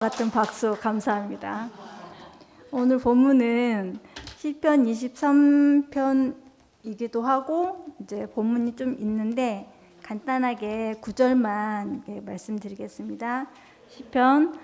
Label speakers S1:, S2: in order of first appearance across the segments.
S1: 같은 박수 감사합니다. 오늘 본문은 시편 23편이기도 하고 이제 본문이 좀 있는데 간단하게 9절만 말씀드리겠습니다. 시편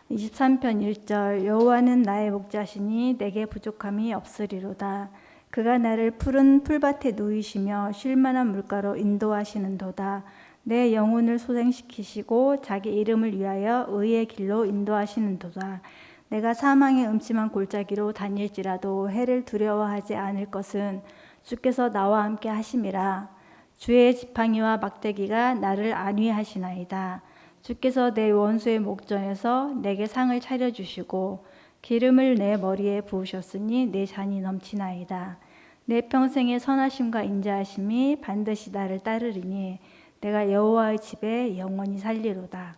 S1: 23편 1절 여호와는 나의 목자시니 내게 부족함이 없으리로다. 그가 나를 푸른 풀밭에 누이시며 쉴 만한 물가로 인도하시는도다. 내 영혼을 소생시키시고 자기 이름을 위하여 의의 길로 인도하시는도다. 내가 사망의 음침한 골짜기로 다닐지라도 해를 두려워하지 않을 것은 주께서 나와 함께 하심이라. 주의 지팡이와 막대기가 나를 안위하시나이다. 주께서 내 원수의 목전에서 내게 상을 차려주시고 기름을 내 머리에 부으셨으니 내 잔이 넘치나이다. 내 평생의 선하심과 인자하심이 반드시 나를 따르리니 내가 여호와의 집에 영원히 살리로다.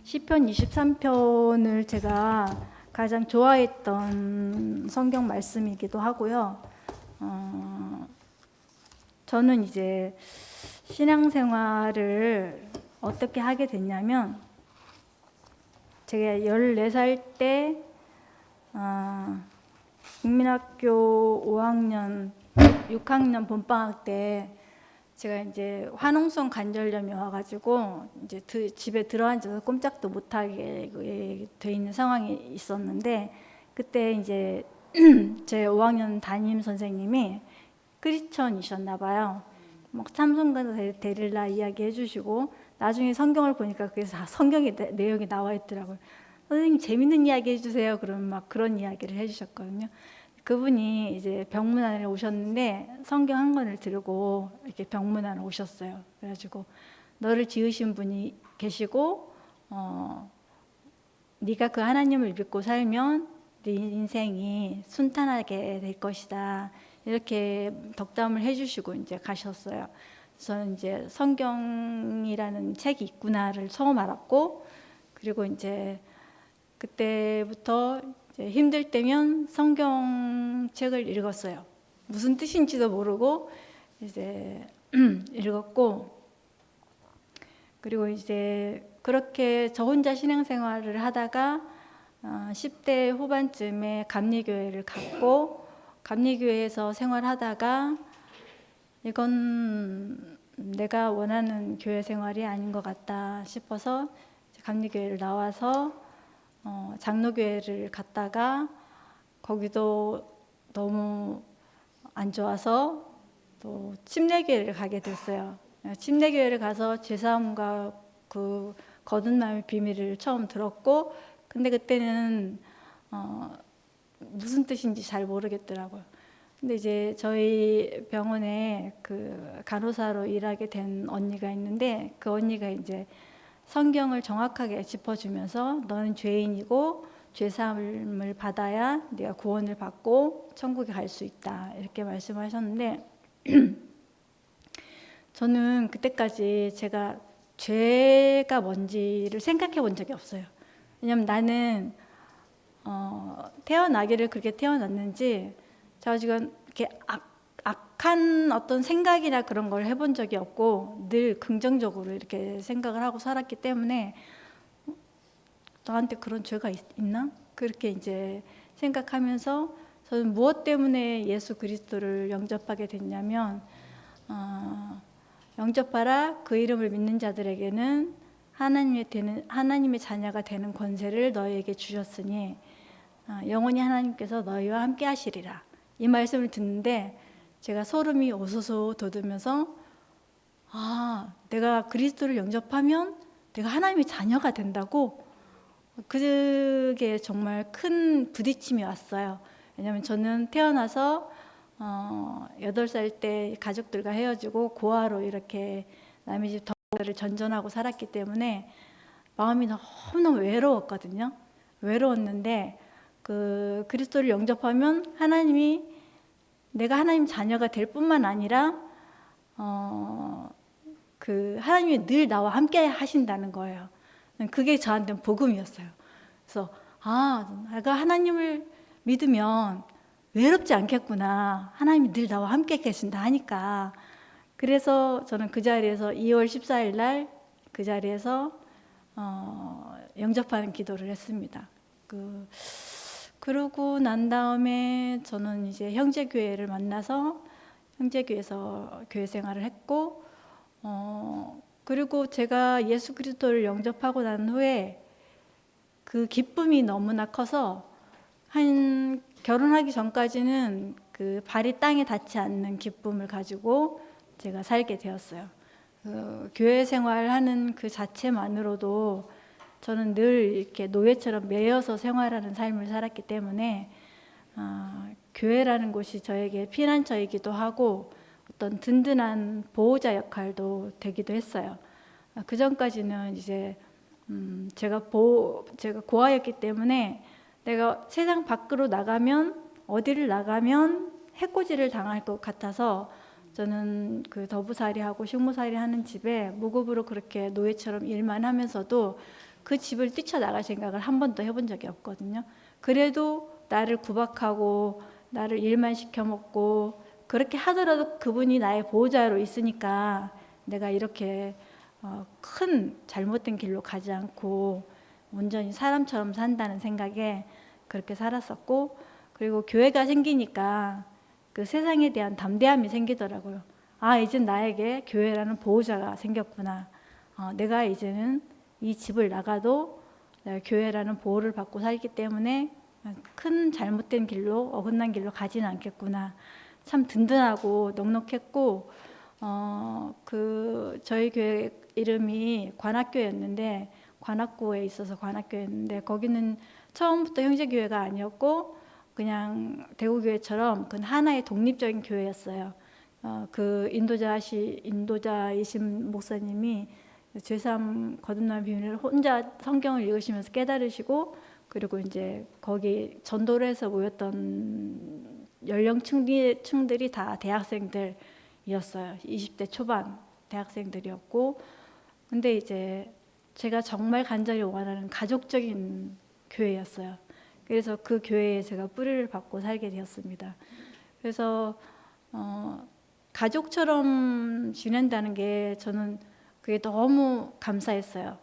S1: 시편 23편을 제가 가장 좋아했던 성경 말씀이기도 하고요. 저는 이제 신앙생활을 어떻게 하게 됐냐면 제가 14살 때 국민학교 5학년, 6학년 봄방학 때 제가 이제 화농성 관절염이 와가지고 이제 집에 들어앉아서 꼼짝도 못하게 돼 있는 상황이 있었는데 그때 이제 제 5학년 담임 선생님이 크리스천이셨나 봐요. 막 삼손과 데릴라 이야기 해주시고 나중에 성경을 보니까 그게 다 성경의 내용이 나와 있더라고요. 선생님 재밌는 이야기 해주세요. 그러면 막 그런 이야기를 해주셨거든요. 그분이 이제 병문안에 오셨는데 성경 한 권을 들고 이렇게 병문안에 오셨어요. 그래가지고 너를 지으신 분이 계시고 네가 그 하나님을 믿고 살면 네 인생이 순탄하게 될 것이다. 이렇게 덕담을 해주시고 이제 가셨어요. 저는 이제 성경이라는 책이 있구나를 처음 알았고, 그리고 이제 그때부터 이제 힘들 때면 성경책을 읽었어요. 무슨 뜻인지도 모르고 이제 읽었고, 그리고 이제 그렇게 저 혼자 신앙생활을 하다가 10대 후반쯤에 감리교회를 갔고, 감리교회에서 생활하다가 이건 내가 원하는 교회 생활이 아닌 것 같다 싶어서 감리교회를 나와서 장로교회를 갔다가 거기도 너무 안 좋아서 또 침례교회를 가게 됐어요. 침례교회를 가서 죄사함과 그 거듭남의 비밀을 처음 들었고, 근데 그때는 무슨 뜻인지 잘 모르겠더라고요. 근데 이제 저희 병원에 그 간호사로 일하게 된 언니가 있는데 그 언니가 이제 성경을 정확하게 짚어주면서 너는 죄인이고 죄사함을 받아야 네가 구원을 받고 천국에 갈 수 있다 이렇게 말씀하셨는데 저는 그때까지 제가 죄가 뭔지를 생각해 본 적이 없어요. 왜냐면 나는 태어나기를 그렇게 태어났는지 제가 지금 이렇게 악한 어떤 생각이나 그런 걸 해본 적이 없고 늘 긍정적으로 이렇게 생각을 하고 살았기 때문에 나한테 그런 죄가 있나? 그렇게 이제 생각하면서 저는 무엇 때문에 예수 그리스도를 영접하게 됐냐면 영접하라 그 이름을 믿는 자들에게는 하나님의 자녀가 되는 권세를 너희에게 주셨으니 영원히 하나님께서 너희와 함께 하시리라. 이 말씀을 듣는데 제가 소름이 오소소 돋으면서 내가 그리스도를 영접하면 내가 하나님의 자녀가 된다고? 그게 정말 큰 부딪힘이 왔어요. 왜냐하면 저는 태어나서 8살 때 가족들과 헤어지고 고아로 이렇게 남의 집 덩어리를 전전하고 살았기 때문에 마음이 너무너무 외로웠거든요. 외로웠는데 그 그리스도를 영접하면 하나님이 내가 하나님 자녀가 될 뿐만 아니라 그 하나님이 늘 나와 함께 하신다는 거예요. 그게 저한테는 복음이었어요. 그래서 내가 하나님을 믿으면 외롭지 않겠구나. 하나님이 늘 나와 함께 계신다 하니까. 그래서 저는 그 자리에서 2월 14일 날 그 자리에서 영접하는 기도를 했습니다. 그러고 난 다음에 저는 이제 형제교회를 만나서 형제교회에서 교회 생활을 했고, 그리고 제가 예수 그리스도를 영접하고 난 후에 그 기쁨이 너무나 커서 한 결혼하기 전까지는 그 발이 땅에 닿지 않는 기쁨을 가지고 제가 살게 되었어요. 교회 생활하는 그 자체만으로도 저는 늘 이렇게 노예처럼 매여서 생활하는 삶을 살았기 때문에 교회라는 곳이 저에게 피난처이기도 하고 어떤 든든한 보호자 역할도 되기도 했어요. 그 전까지는 이제 제가 고아였기 때문에 내가 세상 밖으로 나가면 어디를 나가면 해코지를 당할 것 같아서 저는 그 더부살이하고 식모살이 하는 집에 무급으로 그렇게 노예처럼 일만 하면서도 그 집을 뛰쳐나갈 생각을 한 번도 해본 적이 없거든요. 그래도 나를 구박하고 나를 일만 시켜먹고 그렇게 하더라도 그분이 나의 보호자로 있으니까 내가 이렇게 큰 잘못된 길로 가지 않고 온전히 사람처럼 산다는 생각에 그렇게 살았었고, 그리고 교회가 생기니까 그 세상에 대한 담대함이 생기더라고요. 이제 나에게 교회라는 보호자가 생겼구나. 내가 이제는 이 집을 나가도 내가 교회라는 보호를 받고 살기 때문에 큰 잘못된 길로, 어긋난 길로 가지는 않겠구나. 참 든든하고 넉넉했고, 저희 교회 이름이 관악교였는데, 관악구에 있어서 관악교였는데, 거기는 처음부터 형제교회가 아니었고 그냥 대구교회처럼 그 하나의 독립적인 교회였어요. 그 인도자이신 목사님이 죄사함 거듭난 비밀을 혼자 성경을 읽으시면서 깨달으시고, 그리고 이제 거기 전도를 해서 모였던 연령층들이 다 대학생들이었어요. 20대 초반 대학생들이었고, 근데 이제 제가 정말 간절히 원하는 가족적인 교회였어요. 그래서 그 교회에 제가 뿌리를 받고 살게 되었습니다. 그래서 가족처럼 지낸다는 게 저는 그게 너무 감사했어요.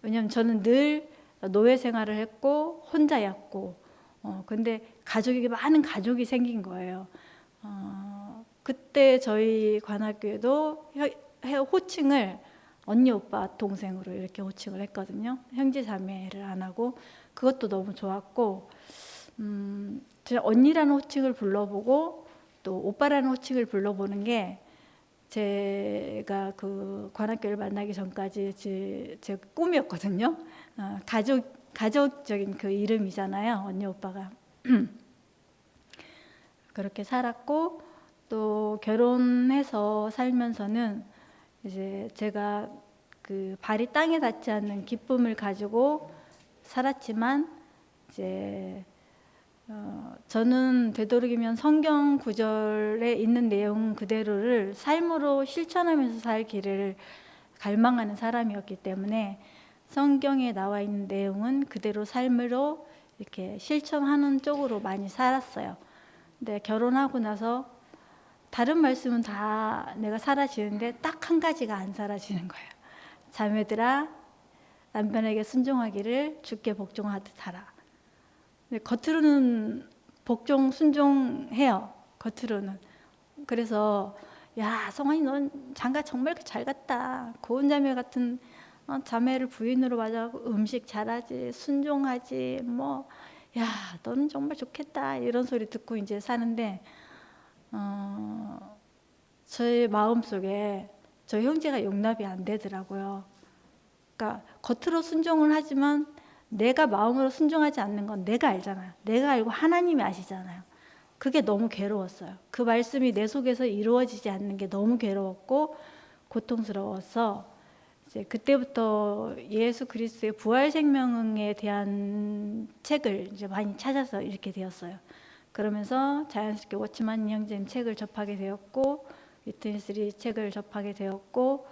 S1: 왜냐하면 저는 늘 노예 생활을 했고 혼자였고, 근데 많은 가족이 생긴 거예요. 그때 저희 관악교회도 호칭을 언니, 오빠, 동생으로 이렇게 호칭을 했거든요. 형제 자매를 안 하고. 그것도 너무 좋았고, 제가 언니라는 호칭을 불러보고 또 오빠라는 호칭을 불러보는 게 제가 그 관악교회를 만나기 전까지 제 꿈이었거든요. 가족적인 그 이름이잖아요, 언니, 오빠가. 그렇게 살았고, 또 결혼해서 살면서는 이제 제가 그 발이 땅에 닿지 않는 기쁨을 가지고 살았지만, 이제 저는 되도록이면 성경 구절에 있는 내용 그대로를 삶으로 실천하면서 살 길을 갈망하는 사람이었기 때문에 성경에 나와 있는 내용은 그대로 삶으로 이렇게 실천하는 쪽으로 많이 살았어요. 근데 결혼하고 나서 다른 말씀은 다 내가 사라지는데 딱 한 가지가 안 사라지는 거예요. 자매들아, 남편에게 순종하기를 주께 복종하듯 하라. 겉으로는 복종 순종해요. 겉으로는. 그래서 야, 성환이 넌 장가 정말 잘 갔다. 고운 자매 같은 자매를 부인으로 맞아고 음식 잘하지, 순종하지, 뭐, 야, 너는 정말 좋겠다. 이런 소리 듣고 이제 사는데, 저의 마음속에 저희 형제가 용납이 안 되더라고요. 그러니까 겉으로 순종을 하지만 내가 마음으로 순종하지 않는 건 내가 알잖아요. 내가 알고 하나님이 아시잖아요. 그게 너무 괴로웠어요. 그 말씀이 내 속에서 이루어지지 않는 게 너무 괴로웠고 고통스러워서 이제 그때부터 예수 그리스도의 부활 생명에 대한 책을 이제 많이 찾아서 이렇게 되었어요. 그러면서 자연스럽게 워치만 형제님 책을 접하게 되었고, 위트니스리 책을 접하게 되었고,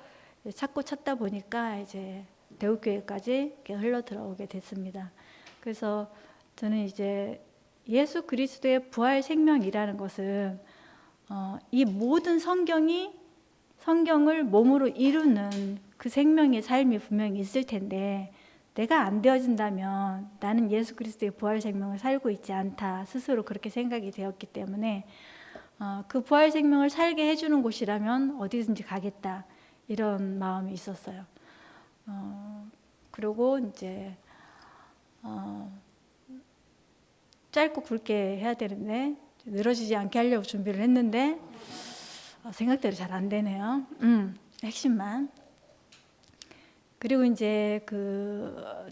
S1: 찾다 보니까 이제 대우교회까지 이렇게 흘러 들어오게 됐습니다. 그래서 저는 이제 예수 그리스도의 부활 생명이라는 것은 이 모든 성경을 몸으로 이루는 그 생명의 삶이 분명히 있을 텐데 내가 안 되어진다면 나는 예수 그리스도의 부활 생명을 살고 있지 않다 스스로 그렇게 생각이 되었기 때문에 그 부활 생명을 살게 해주는 곳이라면 어디든지 가겠다 이런 마음이 있었어요. 그리고 이제 짧고 굵게 해야 되는데 늘어지지 않게 하려고 준비를 했는데 생각대로 잘 안 되네요. 핵심만. 그리고 이제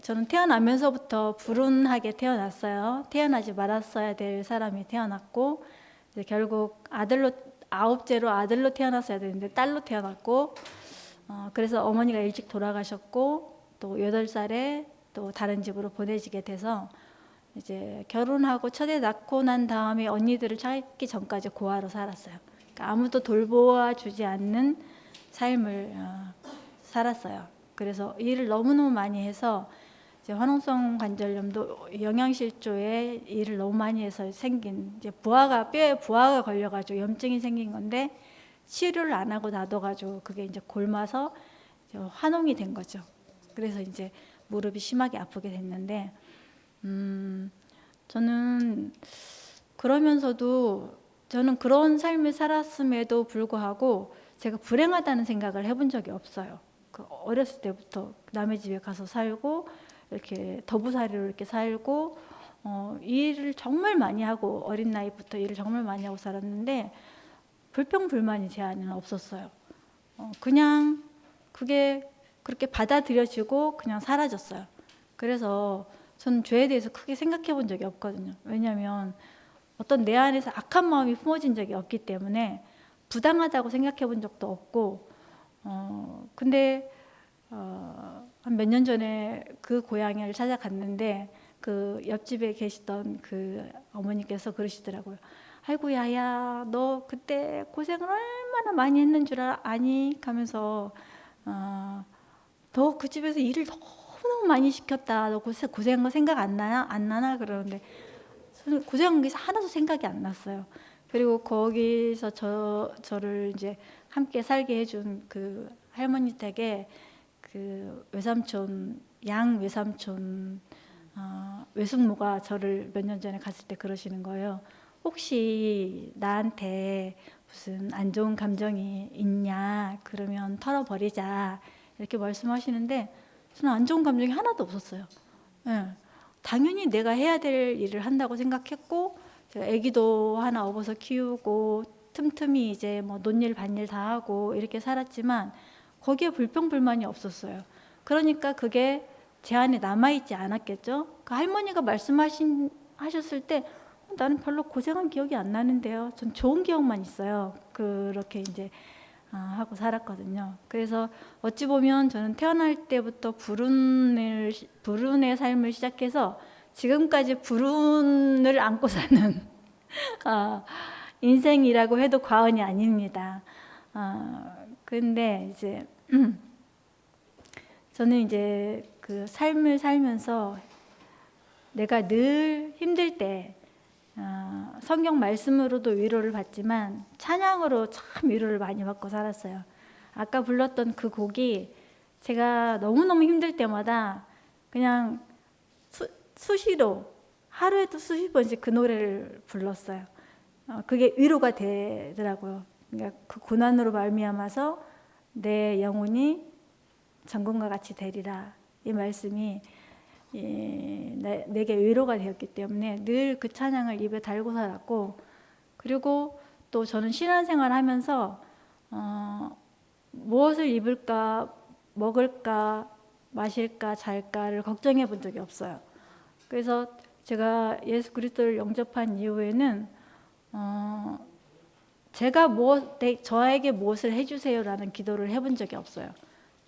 S1: 저는 태어나면서부터 불운하게 태어났어요. 태어나지 말았어야 될 사람이 태어났고 이제 결국 아홉째로 아들로 태어났어야 되는데 딸로 태어났고 그래서 어머니가 일찍 돌아가셨고 또 8살에 또 다른 집으로 보내지게 돼서 이제 결혼하고 첫애 낳고 난 다음에 언니들을 찾기 전까지 고아로 살았어요. 그러니까 아무도 돌보아 주지 않는 삶을 살았어요. 그래서 일을 너무너무 많이 해서 이제 화농성 관절염도 영양실조에 일을 너무 많이 해서 생긴 이제 뼈에 부하가 걸려가지고 염증이 생긴 건데 치료를 안 하고 놔둬가지고 그게 이제 골마서 이제 화농이 된 거죠. 그래서 이제 무릎이 심하게 아프게 됐는데 저는 그러면서도 저는 그런 삶을 살았음에도 불구하고 제가 불행하다는 생각을 해본 적이 없어요. 어렸을 때부터 남의 집에 가서 살고 이렇게 더부살이로 이렇게 살고 일을 정말 많이 하고 어린 나이부터 일을 정말 많이 하고 살았는데 불평불만이 제 안에는 없었어요. 그냥 그게 그렇게 받아들여지고 그냥 사라졌어요. 그래서 저는 죄에 대해서 크게 생각해 본 적이 없거든요. 왜냐하면 어떤 내 안에서 악한 마음이 품어진 적이 없기 때문에 부당하다고 생각해 본 적도 없고 근데 한 몇 년 전에 그 고향을 찾아갔는데 그 옆집에 계시던 그 어머니께서 그러시더라고요. 아이고 야야 너 그때 고생을 얼마나 많이 했는 줄 아니? 하면서 너 그 집에서 일을 너무너무 많이 시켰다. 너 고생한 거 생각 안 나나? 안 나나? 그러는데 고생한 게 하나도 생각이 안 났어요. 그리고 거기서 저를 이제 함께 살게 해준 그 할머니 댁에 그 양 외삼촌 외숙모가 저를 몇 년 전에 갔을 때 그러시는 거예요. 혹시 나한테 무슨 안 좋은 감정이 있냐? 그러면 털어버리자. 이렇게 말씀하시는데 저는 안 좋은 감정이 하나도 없었어요. 네. 당연히 내가 해야 될 일을 한다고 생각했고 제가 아기도 하나 업어서 키우고 틈틈이 이제 뭐 논일 밭일 다 하고 이렇게 살았지만 거기에 불평불만이 없었어요. 그러니까 그게 제 안에 남아있지 않았겠죠. 그 할머니가 말씀하셨을 때 나는 별로 고생한 기억이 안 나는데요. 전 좋은 기억만 있어요. 그렇게 이제 하고 살았거든요. 그래서 어찌 보면 저는 태어날 때부터 불운의 삶을 시작해서 지금까지 불운을 안고 사는 인생이라고 해도 과언이 아닙니다. 근데 이제 저는 이제 그 삶을 살면서 내가 늘 힘들 때 성경 말씀으로도 위로를 받지만 찬양으로 참 위로를 많이 받고 살았어요. 아까 불렀던 그 곡이 제가 너무너무 힘들 때마다 그냥 수시로 하루에도 수십 번씩 그 노래를 불렀어요. 그게 위로가 되더라고요. 그러니까 그 고난으로 말미암아서 내 영혼이 정금과 같이 되리라. 이 말씀이 내게 위로가 되었기 때문에 늘 그 찬양을 입에 달고 살았고, 그리고 또 저는 신앙생활 하면서 무엇을 입을까, 먹을까, 마실까, 잘까를 걱정해 본 적이 없어요. 그래서 제가 예수 그리스도를 영접한 이후에는 제가 저에게 무엇을 해주세요라는 기도를 해본 적이 없어요.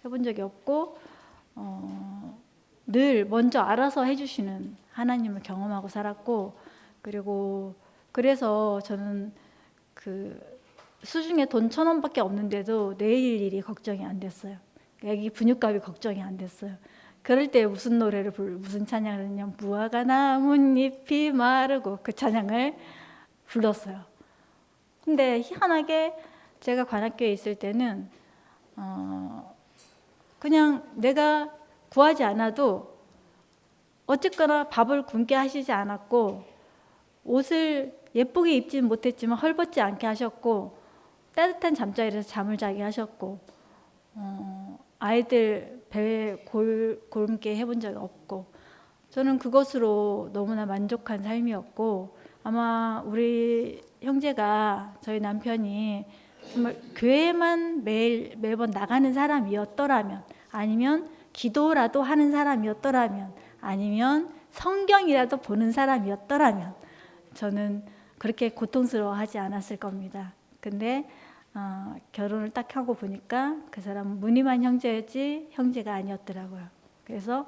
S1: 해본 적이 없고 늘 먼저 알아서 해주시는 하나님을 경험하고 살았고, 그리고 그래서 저는 그 수중에 돈 1,000원밖에 없는데도 내일 일이 걱정이 안 됐어요. 애기 분유값이 걱정이 안 됐어요. 그럴 때 무슨 무슨 찬양을 했냐면 무화과 나뭇잎이 마르고 그 찬양을 불렀어요. 근데 희한하게 제가 관악교에 있을 때는 그냥 내가 구하지 않아도 어쨌거나 밥을 굶게 하시지 않았고, 옷을 예쁘게 입지는 못했지만 헐벗지 않게 하셨고, 따뜻한 잠자리에서 잠을 자게 하셨고, 아이들 배에 곪게 해본 적이 없고, 저는 그것으로 너무나 만족한 삶이었고, 아마 우리 형제가, 저희 남편이 정말 교회만 매번 나가는 사람이었더라면, 아니면 기도라도 하는 사람이었더라면, 아니면 성경이라도 보는 사람이었더라면 저는 그렇게 고통스러워하지 않았을 겁니다. 근데 결혼을 딱 하고 보니까 그 사람은 무늬만 형제였지 형제가 아니었더라고요. 그래서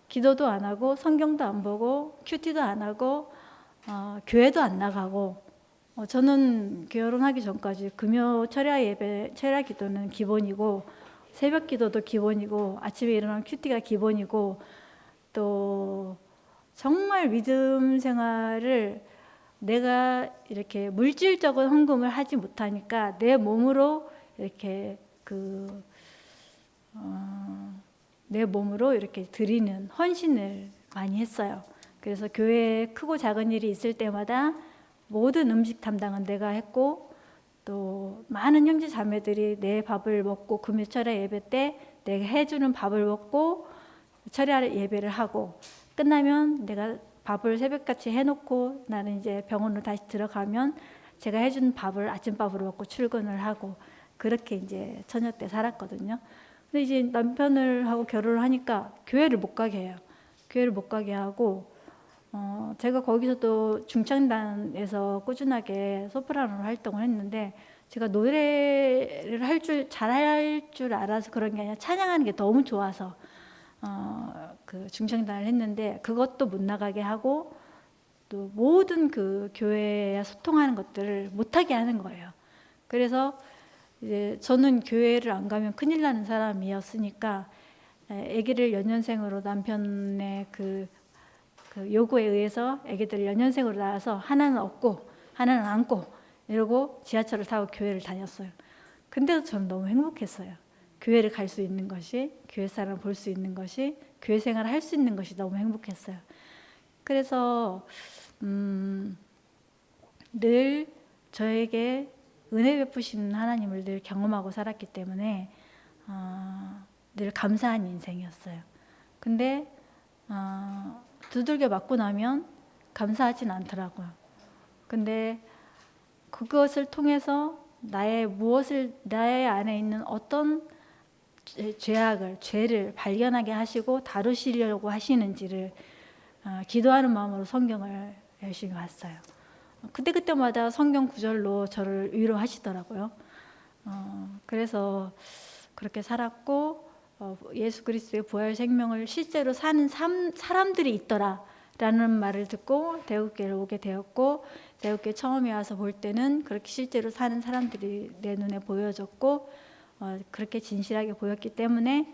S1: 기도도 안 하고 성경도 안 보고 큐티도 안 하고 교회도 안 나가고, 저는 결혼하기 전까지 금요 철야 예배, 철야 기도는 기본이고, 새벽 기도도 기본이고, 아침에 일어나면 큐티가 기본이고, 또 정말 믿음 생활을 내가 이렇게 물질적인 헌금을 하지 못하니까 내 몸으로 이렇게 내 몸으로 이렇게 드리는 헌신을 많이 했어요. 그래서 교회에 크고 작은 일이 있을 때마다 모든 음식 담당은 내가 했고, 또 많은 형제 자매들이 내 밥을 먹고 금요 철야 예배 때 내가 해주는 밥을 먹고 철야 예배를 하고, 끝나면 내가 밥을 새벽같이 해놓고 나는 이제 병원으로 다시 들어가면 제가 해준 밥을 아침밥으로 먹고 출근을 하고, 그렇게 이제 처녀 때 살았거든요. 근데 이제 남편을 하고 결혼을 하니까 교회를 못 가게 해요. 교회를 못 가게 하고, 제가 거기서 또 중창단에서 꾸준하게 소프라노로 활동을 했는데, 제가 노래를 잘할 줄 알아서 그런 게 아니라 찬양하는 게 너무 좋아서 그 중창단을 했는데, 그것도 못 나가게 하고, 또 모든 그 교회와 소통하는 것들을 못하게 하는 거예요. 그래서 이제 저는 교회를 안 가면 큰일 나는 사람이었으니까, 아기를 연년생으로 남편의 그 요구에 의해서 아기들을 연년생으로 낳아서 하나는 업고 하나는 안고 이러고 지하철을 타고 교회를 다녔어요. 근데도 저는 너무 행복했어요. 교회를 갈 수 있는 것이, 교회 사람을 볼 수 있는 것이, 교회 생활을 할 수 있는 것이 너무 행복했어요. 그래서 늘 저에게 은혜 베푸시는 하나님을 늘 경험하고 살았기 때문에 늘 감사한 인생이었어요. 근데 두들겨 맞고 나면 감사하진 않더라고요. 근데 그것을 통해서 나의 안에 있는 어떤 죄를 발견하게 하시고 다루시려고 하시는지를 기도하는 마음으로 성경을 열심히 봤어요. 그때마다 성경 구절로 저를 위로하시더라고요. 그래서 그렇게 살았고, 예수 그리스도의 부활 생명을 실제로 사는 사람들이 있더라라는 말을 듣고 대국교회를 오게 되었고, 대국교회 처음에 와서 볼 때는 그렇게 실제로 사는 사람들이 내 눈에 보여졌고, 그렇게 진실하게 보였기 때문에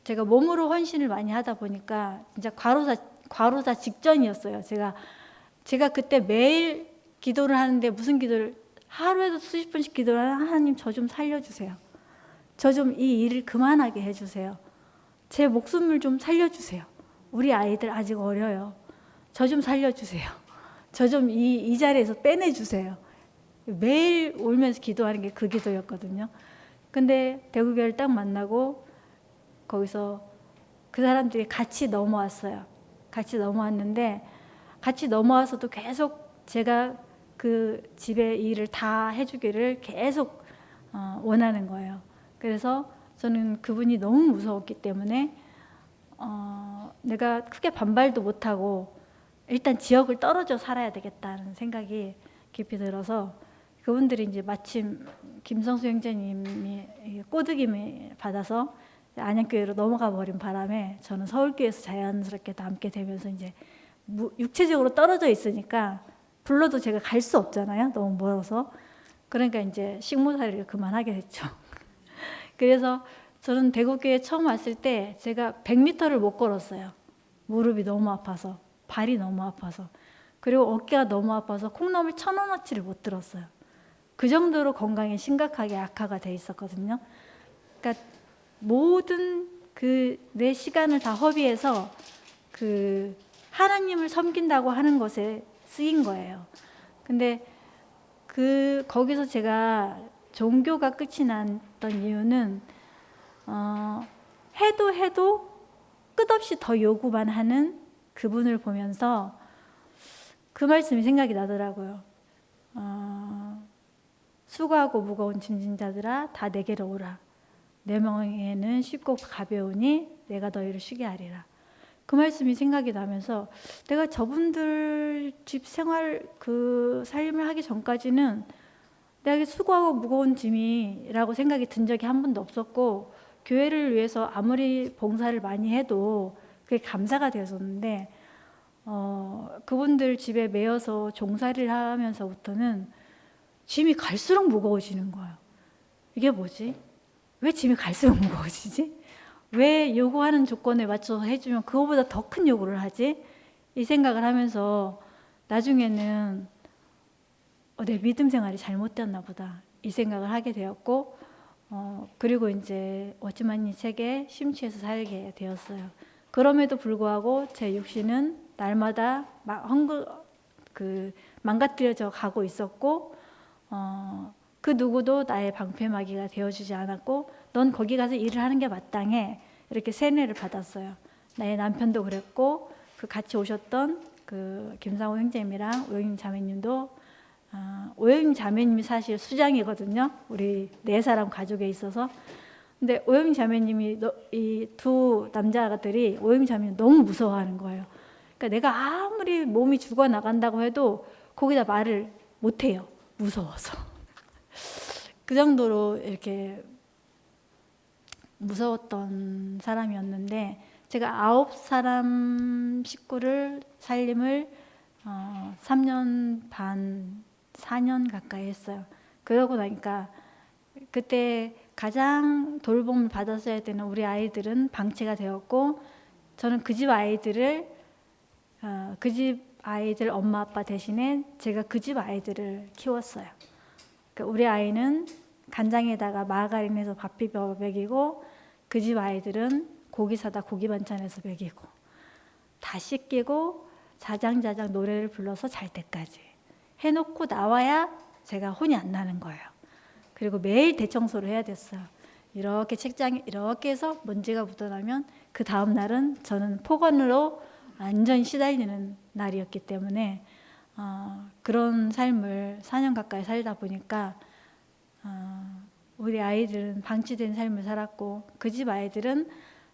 S1: 제가 몸으로 헌신을 많이 하다 보니까 진짜 과로사 직전이었어요. 제가 그때 매일 기도를 하는데, 무슨 기도를 하루에도 수십 분씩 기도를 하는, 하나님 저 좀 살려주세요. 저 좀 이 일을 그만하게 해주세요. 제 목숨을 좀 살려주세요. 우리 아이들 아직 어려요. 저 좀 살려주세요. 저 좀 이 자리에서 빼내주세요. 매일 울면서 기도하는 게 그 기도였거든요. 근데 대구교회를 딱 만나고 거기서 그 사람들이 같이 넘어왔어요. 같이 넘어왔는데, 같이 넘어와서도 계속 제가 그 집의 일을 다 해주기를 계속 원하는 거예요. 그래서 저는 그분이 너무 무서웠기 때문에 내가 크게 반발도 못하고 일단 지역을 떨어져 살아야 되겠다는 생각이 깊이 들어서, 그분들이 이제 마침 김성수 형제님이 꼬드김을 받아서 안양교회로 넘어가 버린 바람에 저는 서울교회에서 자연스럽게 남게 되면서, 이제 육체적으로 떨어져 있으니까 불러도 제가 갈 수 없잖아요. 너무 멀어서. 그러니까 이제 식모살이를 그만하게 됐죠. 그래서 저는 대구교회 처음 왔을 때 제가 100m를 못 걸었어요. 무릎이 너무 아파서, 발이 너무 아파서, 그리고 어깨가 너무 아파서 콩나물 1,000원어치를 못 들었어요. 그 정도로 건강이 심각하게 악화가 돼 있었거든요. 그러니까 모든 그 내 시간을 다 허비해서 그 하나님을 섬긴다고 하는 것에 쓰인 거예요. 근데 거기서 제가 종교가 끝이 났던 이유는 해도 끝없이 더 요구만 하는 그분을 보면서 그 말씀이 생각이 나더라고요. 수고하고 무거운 짐진 자들아 다 내게로 오라. 내 멍에는 쉽고 가벼우니 내가 너희를 쉬게 하리라. 그 말씀이 생각이 나면서 내가 저분들 집 생활 그 삶을 하기 전까지는 내가 수고하고 무거운 짐이라고 생각이 든 적이 한 번도 없었고, 교회를 위해서 아무리 봉사를 많이 해도 그게 감사가 되었었는데 그분들 집에 매여서 종살이를 하면서부터는 짐이 갈수록 무거워지는 거예요. 이게 뭐지? 왜 짐이 갈수록 무거워지지? 왜 요구하는 조건에 맞춰서 해주면 그거보다 더 큰 요구를 하지? 이 생각을 하면서 나중에는 내 믿음 생활이 잘못되었나 보다 이 생각을 하게 되었고, 그리고 이제 워치만이 책에 심취해서 살게 되었어요. 그럼에도 불구하고 제 육신은 날마다 망가뜨려져 가고 있었고, 그 누구도 나의 방패막이가 되어주지 않았고, 넌 거기 가서 일을 하는 게 마땅해, 이렇게 세뇌를 받았어요. 나의 남편도 그랬고, 그 같이 오셨던 그 김상호 형제님이랑 오영임 자매님도, 오영임 자매님이 사실 수장이거든요. 우리 4사람 가족에 있어서. 근데 오영임 자매님이 이 두 남자들이 오영임 자매님 너무 무서워하는 거예요. 그러니까 내가 아무리 몸이 죽어 나간다고 해도 거기다 말을 못해요. 무서워서. 그 정도로 이렇게 무서웠던 사람이었는데, 제가 9사람 식구를 살림을 3년 반, 4년 가까이 했어요. 그러고 나니까 그때 가장 돌봄을 받았어야 되는 우리 아이들은 방치가 되었고, 저는 그 집 아이들 엄마 아빠 대신에 제가 그 집 아이들을 키웠어요. 그러니까 우리 아이는 간장에다가 마가린에서 밥 비벼 먹이고, 그 집 아이들은 고기 사다 고기 반찬에서 먹이고, 다 씻기고 자장자장 노래를 불러서 잘 때까지 해놓고 나와야 제가 혼이 안 나는 거예요. 그리고 매일 대청소를 해야 됐어요. 이렇게 책장에 이렇게 해서 먼지가 묻어나면 그 다음 날은 저는 폭언으로 완전히 시달리는 날이었기 때문에 그런 삶을 4년 가까이 살다 보니까 우리 아이들은 방치된 삶을 살았고, 그 집 아이들은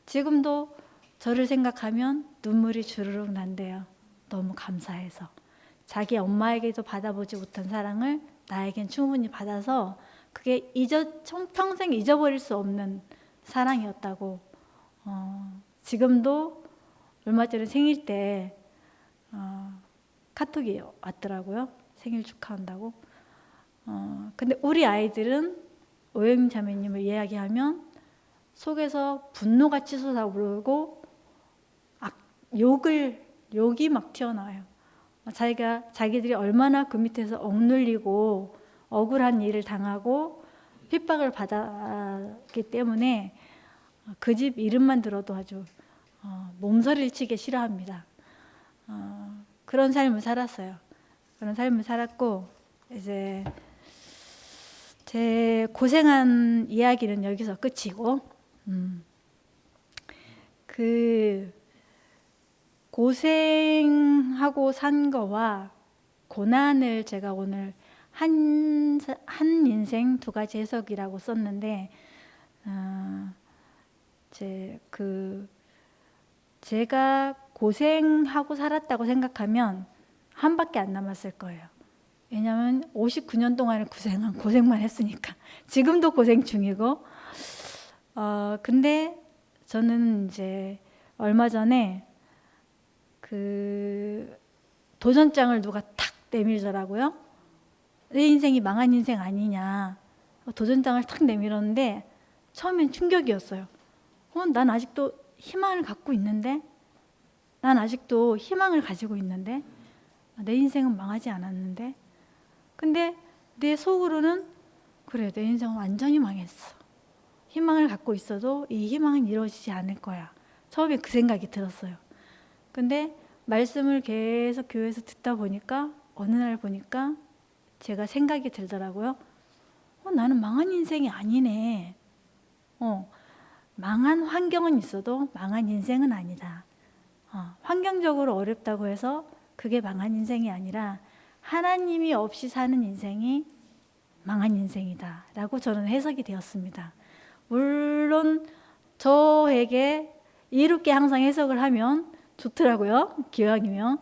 S1: 지금도 저를 생각하면 눈물이 주르륵 난대요. 너무 감사해서. 자기 엄마에게도 받아보지 못한 사랑을 나에겐 충분히 받아서 그게 평생 잊어버릴 수 없는 사랑이었다고. 지금도 얼마 전에 생일 때 카톡이 왔더라고요. 생일 축하한다고. 근데 우리 아이들은 오영임 자매님을 이야기하면 속에서 분노가 치솟아오르고 욕이 막 튀어나와요. 자기들이 얼마나 그 밑에서 억눌리고 억울한 일을 당하고 핍박을 받았기 때문에 그 집 이름만 들어도 아주 몸서리를 치게 싫어합니다. 그런 삶을 살았어요. 그런 삶을 살았고, 이제 제 고생한 이야기는 여기서 끝이고, 그 고생하고 산 거와 고난을 제가 오늘 한 인생 2가지 해석이라고 썼는데, 제가 고생하고 살았다고 생각하면 한 밖에 안 남았을 거예요. 왜냐하면 59년 동안을 고생만 했으니까. 지금도 고생 중이고. 근데 저는 이제 얼마 전에 그 도전장을 누가 탁 내밀더라고요. 내 인생이 망한 인생 아니냐. 도전장을 탁 내밀었는데 처음엔 충격이었어요. 난 아직도 희망을 갖고 있는데, 난 아직도 희망을 가지고 있는데, 내 인생은 망하지 않았는데. 근데 내 속으로는 그래, 내 인생은 완전히 망했어. 희망을 갖고 있어도 이 희망은 이루어지지 않을 거야. 처음에 그 생각이 들었어요. 근데 말씀을 계속 교회에서 듣다 보니까 어느 날 보니까 제가 생각이 들더라고요. 나는 망한 인생이 아니네. 망한 환경은 있어도 망한 인생은 아니다. 환경적으로 어렵다고 해서 그게 망한 인생이 아니라 하나님이 없이 사는 인생이 망한 인생이다 라고 저는 해석이 되었습니다. 물론 저에게 이롭게 항상 해석을 하면 좋더라고요. 기왕이면.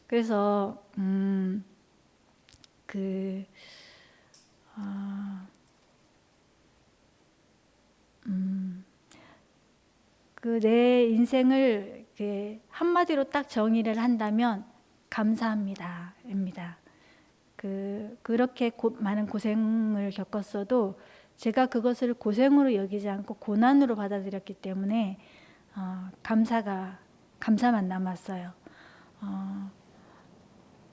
S1: 그래서 내 인생을 이렇게 한마디로 딱 정의를 한다면 감사합니다입니다. 그렇게 많은 고생을 겪었어도 제가 그것을 고생으로 여기지 않고 고난으로 받아들였기 때문에 감사만 남았어요.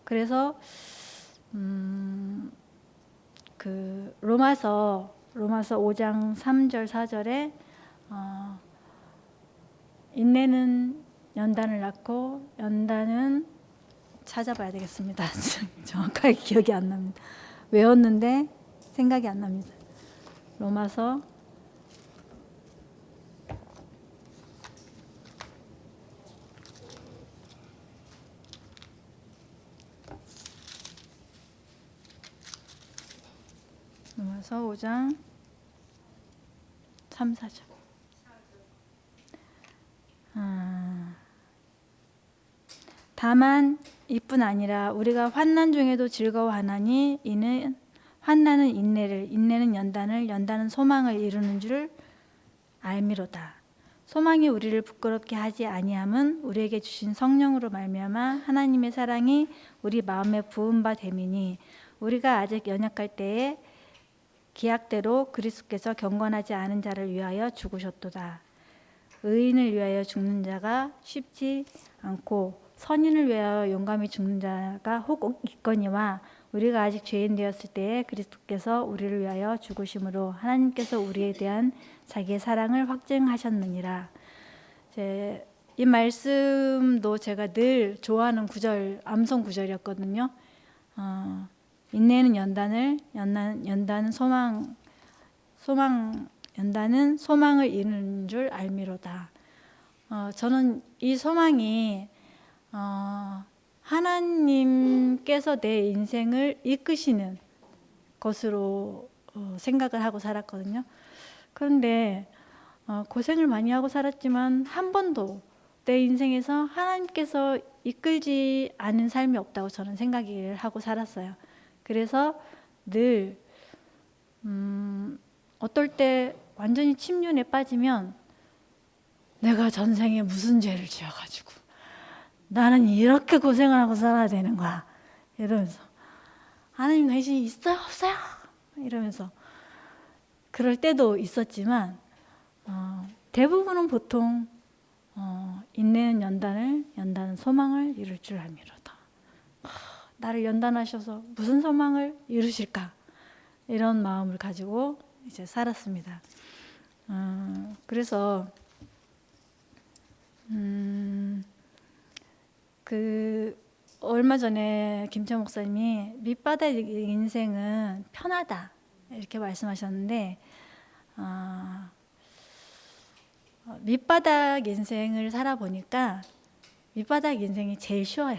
S1: 그래서 로마서 5장 3절 4절에 인내는 연단을 낳고 연단은 찾아봐야 되겠습니다. 정확하게 기억이 안 납니다. 외웠는데 생각이 안 납니다. 로마서 5장 3, 4절. 다만 이뿐 아니라 우리가 환난 중에도 즐거워하나니 이는 환난은 인내를, 인내는 연단을, 연단은 소망을 이루는 줄 알미로다. 소망이 우리를 부끄럽게 하지 아니함은 우리에게 주신 성령으로 말미암아 하나님의 사랑이 우리 마음에 부은 바 됨이니 우리가 아직 연약할 때에 기약대로 그리스도께서 경건하지 않은 자를 위하여 죽으셨도다. 의인을 위하여 죽는 자가 쉽지 않고 선인을 위하여 용감히 죽는 자가 혹 있거니와 우리가 아직 죄인 되었을 때에 그리스도께서 우리를 위하여 죽으심으로 하나님께서 우리에 대한 자기의 사랑을 확증하셨느니라. 이 말씀도 제가 늘 좋아하는 구절, 암송 구절이었거든요. 인내는 연단을, 연단은 연단은 소망을 이루는 줄 알미로다. 저는 이 소망이 하나님께서 내 인생을 이끄시는 것으로 생각을 하고 살았거든요. 그런데 고생을 많이 하고 살았지만 한 번도 내 인생에서 하나님께서 이끌지 않은 삶이 없다고 저는 생각을 하고 살았어요. 그래서 늘 어떨 때 완전히 침륜에 빠지면 내가 전생에 무슨 죄를 지어가지고 나는 이렇게 고생을 하고 살아야 되는 거야 이러면서 하나님 관심이 있어요 없어요 이러면서 그럴 때도 있었지만 대부분은 보통 인내는 연단을, 연단은 소망을 이룰 줄 알미로다. 나를 연단하셔서 무슨 소망을 이루실까 이런 마음을 가지고 이제 살았습니다. 그래서 얼마 전에 김천 목사님이 밑바닥 인생은 편하다 이렇게 말씀하셨는데 밑바닥 인생을 살아보니까 밑바닥 인생이 제일 쉬워요.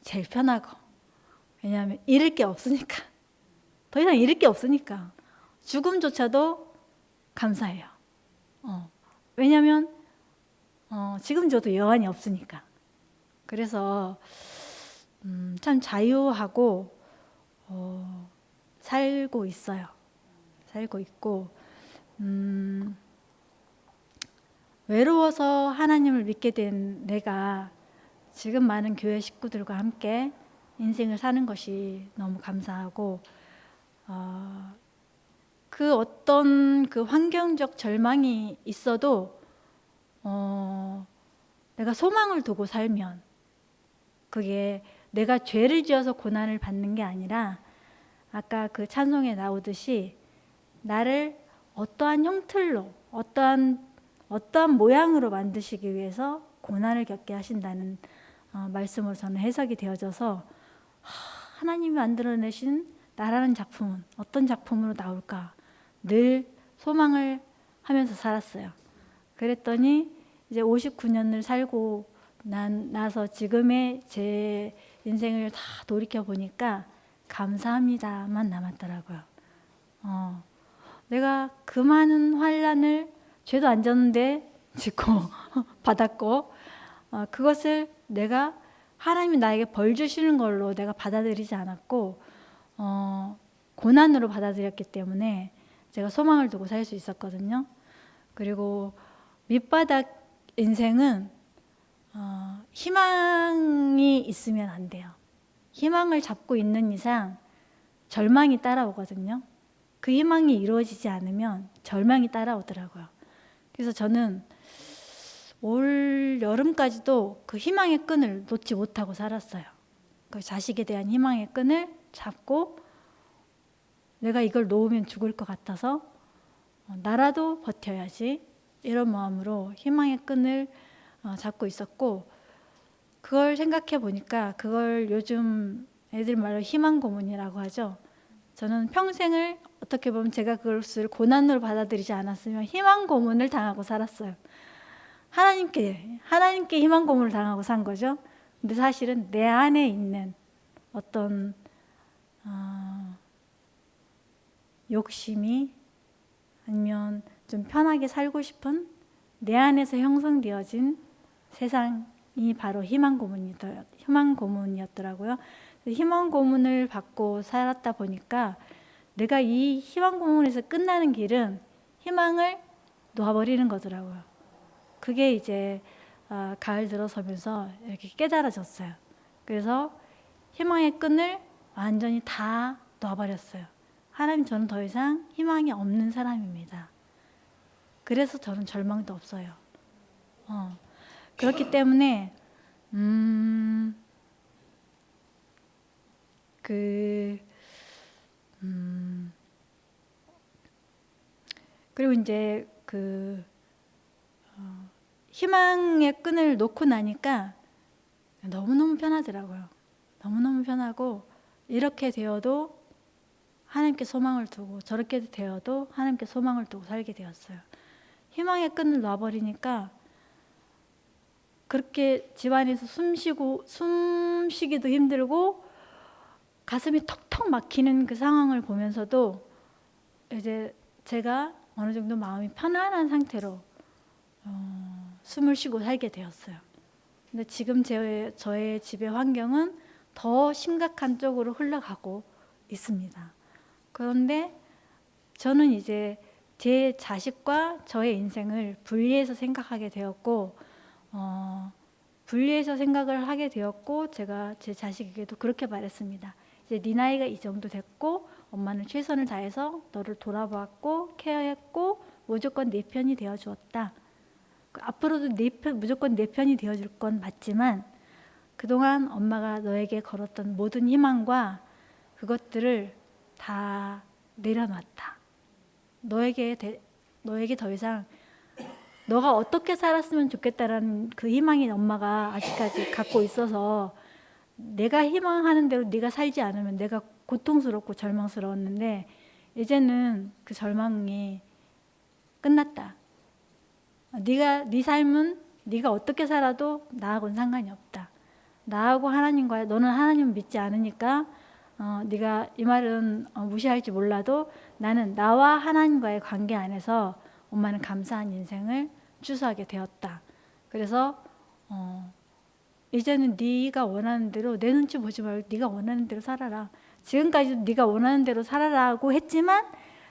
S1: 제일 편하고. 왜냐하면 잃을 게 없으니까. 더 이상 잃을 게 없으니까. 죽음조차도 감사해요. 왜냐하면 지금 저도 여한이 없으니까. 그래서 참 자유하고 살고 있어요. 살고 있고 외로워서 하나님을 믿게 된 내가 지금 많은 교회 식구들과 함께 인생을 사는 것이 너무 감사하고 그 어떤 그 환경적 절망이 있어도 내가 소망을 두고 살면 그게 내가 죄를 지어서 고난을 받는 게 아니라 아까 그 찬송에 나오듯이 나를 어떠한 형틀로 어떠한 모양으로 만드시기 위해서 고난을 겪게 하신다는 말씀으로 저는 해석이 되어져서 하나님이 만들어내신 나라는 작품은 어떤 작품으로 나올까 늘 소망을 하면서 살았어요. 그랬더니 이제 59년을 살고 나서 지금의 제 인생을 다 돌이켜 보니까 감사합니다만 남았더라고요. 내가 그 많은 환난을 죄도 안 졌는데 짓고 받았고 그것을 내가 하나님이 나에게 벌 주시는 걸로 내가 받아들이지 않았고 고난으로 받아들였기 때문에 제가 소망을 두고 살 수 있었거든요. 그리고 밑바닥 인생은 희망이 있으면 안 돼요. 희망을 잡고 있는 이상 절망이 따라오거든요. 그 희망이 이루어지지 않으면 절망이 따라오더라고요. 그래서 저는 올 여름까지도 그 희망의 끈을 놓지 못하고 살았어요. 그 자식에 대한 희망의 끈을 잡고 내가 이걸 놓으면 죽을 것 같아서 나라도 버텨야지 이런 마음으로 희망의 끈을 잡고 있었고 그걸 생각해 보니까 그걸 요즘 애들 말로 희망 고문이라고 하죠. 저는 평생을 어떻게 보면 제가 그것을 고난으로 받아들이지 않았으면 희망 고문을 당하고 살았어요. 하나님께 희망 고문을 당하고 산 거죠. 근데 사실은 내 안에 있는 어떤 욕심이 아니면 좀 편하게 살고 싶은 내 안에서 형성되어진 세상이 바로 희망 고문이었더라고요. 희망 고문을 받고 살았다 보니까 내가 이 희망 고문에서 끝나는 길은 희망을 놓아버리는 거더라고요. 그게 이제 가을 들어서면서 이렇게 깨달아졌어요. 그래서 희망의 끈을 완전히 다 놓아버렸어요. 하나님, 저는 더 이상 희망이 없는 사람입니다. 그래서 저는 절망도 없어요. 그렇기 때문에 그리고 이제 희망의 끈을 놓고 나니까 너무너무 편하더라고요. 너무너무 편하고 이렇게 되어도 하나님께 소망을 두고 저렇게 되어도 하나님께 소망을 두고 살게 되었어요. 희망의 끈을 놔버리니까 그렇게 집안에서 숨쉬기도 힘들고 가슴이 턱턱 막히는 그 상황을 보면서도 이제 제가 어느 정도 마음이 편안한 상태로 숨을 쉬고 살게 되었어요. 근데 지금 저의 집의 환경은 더 심각한 쪽으로 흘러가고 있습니다. 그런데 저는 이제 제 자식과 저의 인생을 분리해서 생각하게 되었고 분리해서 생각을 하게 되었고 제가 제 자식에게도 그렇게 말했습니다. 이제 네 나이가 이 정도 됐고 엄마는 최선을 다해서 너를 돌아보았고 케어했고 무조건 내 편이 되어주었다. 앞으로도 무조건 내 편이 되어줄 건 맞지만 그동안 엄마가 너에게 걸었던 모든 희망과 그것들을 다 내려놨다. 너에게 더 이상 너가 어떻게 살았으면 좋겠다라는 그 희망이 엄마가 아직까지 갖고 있어서 내가 희망하는 대로 네가 살지 않으면 내가 고통스럽고 절망스러웠는데 이제는 그 절망이 끝났다. 네 삶은 네가 어떻게 살아도 나하고는 상관이 없다. 나하고 하나님과의 너는 하나님을 믿지 않으니까 네가 이 말은 무시할지 몰라도 나는 나와 하나님과의 관계 안에서 엄마는 감사한 인생을 추수하게 되었다. 그래서 이제는 네가 원하는 대로 내 눈치 보지 말고 네가 원하는 대로 살아라. 지금까지도 네가 원하는 대로 살아라고 했지만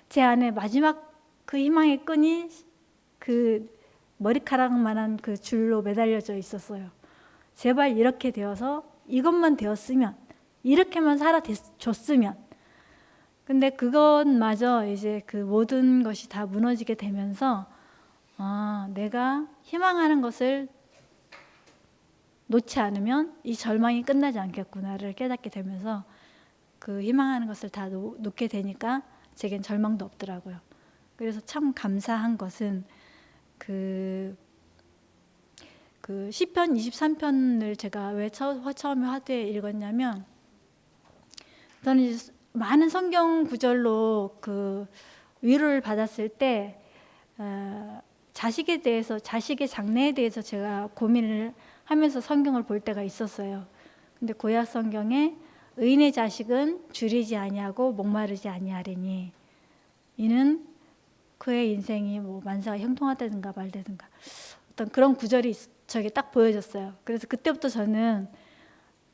S1: 제 안에 마지막 그 희망의 끈이 그 머리카락만한 그 줄로 매달려져 있었어요. 제발 이렇게 되어서 이것만 되었으면 이렇게만 살아줬으면. 근데 그것마저 이제 그 모든 것이 다 무너지게 되면서 내가 희망하는 것을 놓지 않으면 이 절망이 끝나지 않겠구나를 깨닫게 되면서 그 희망하는 것을 다 놓게 되니까 제겐 절망도 없더라고요. 그래서 참 감사한 것은 그 시편 23편을 제가 왜 처음에 화두에 읽었냐면, 저는 이제 많은 성경 구절로 그 위로를 받았을 때 자식에 대해서, 자식의 장래에 대해서 제가 고민을 하면서 성경을 볼 때가 있었어요. 근데 구약 성경에 의인의 자식은 줄이지 아니하고 목마르지 아니하리니 이는 그의 인생이 뭐 만사가 형통하다든가 말다든가 어떤 그런 구절이 저에게 딱 보여졌어요. 그래서 그때부터 저는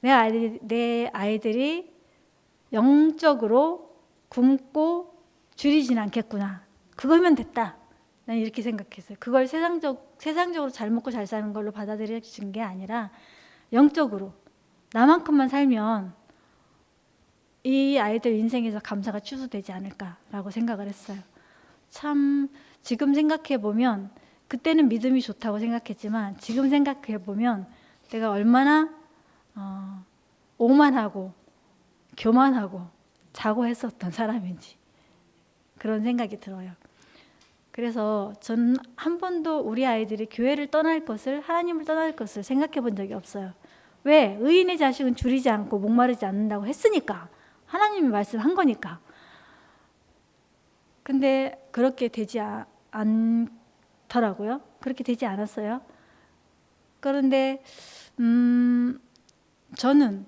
S1: 내 아이들이 영적으로 굶고 줄이진 않겠구나. 그거면 됐다. 난 이렇게 생각했어요. 그걸 세상적으로 잘 먹고 잘 사는 걸로 받아들여진 게 아니라 영적으로 나만큼만 살면 이 아이들 인생에서 감사가 취소되지 않을까라고 생각을 했어요. 참 지금 생각해 보면, 그때는 믿음이 좋다고 생각했지만 지금 생각해 보면 내가 얼마나 오만하고 교만하고 자고했었던 사람인지 그런 생각이 들어요. 그래서 저는 한 번도 우리 아이들이 교회를 떠날 것을, 하나님을 떠날 것을 생각해 본 적이 없어요. 왜? 의인의 자식은 줄이지 않고 목마르지 않는다고 했으니까. 하나님이 말씀한 거니까. 근데 그렇게 되지 않더라고요. 그렇게 되지 않았어요. 그런데 저는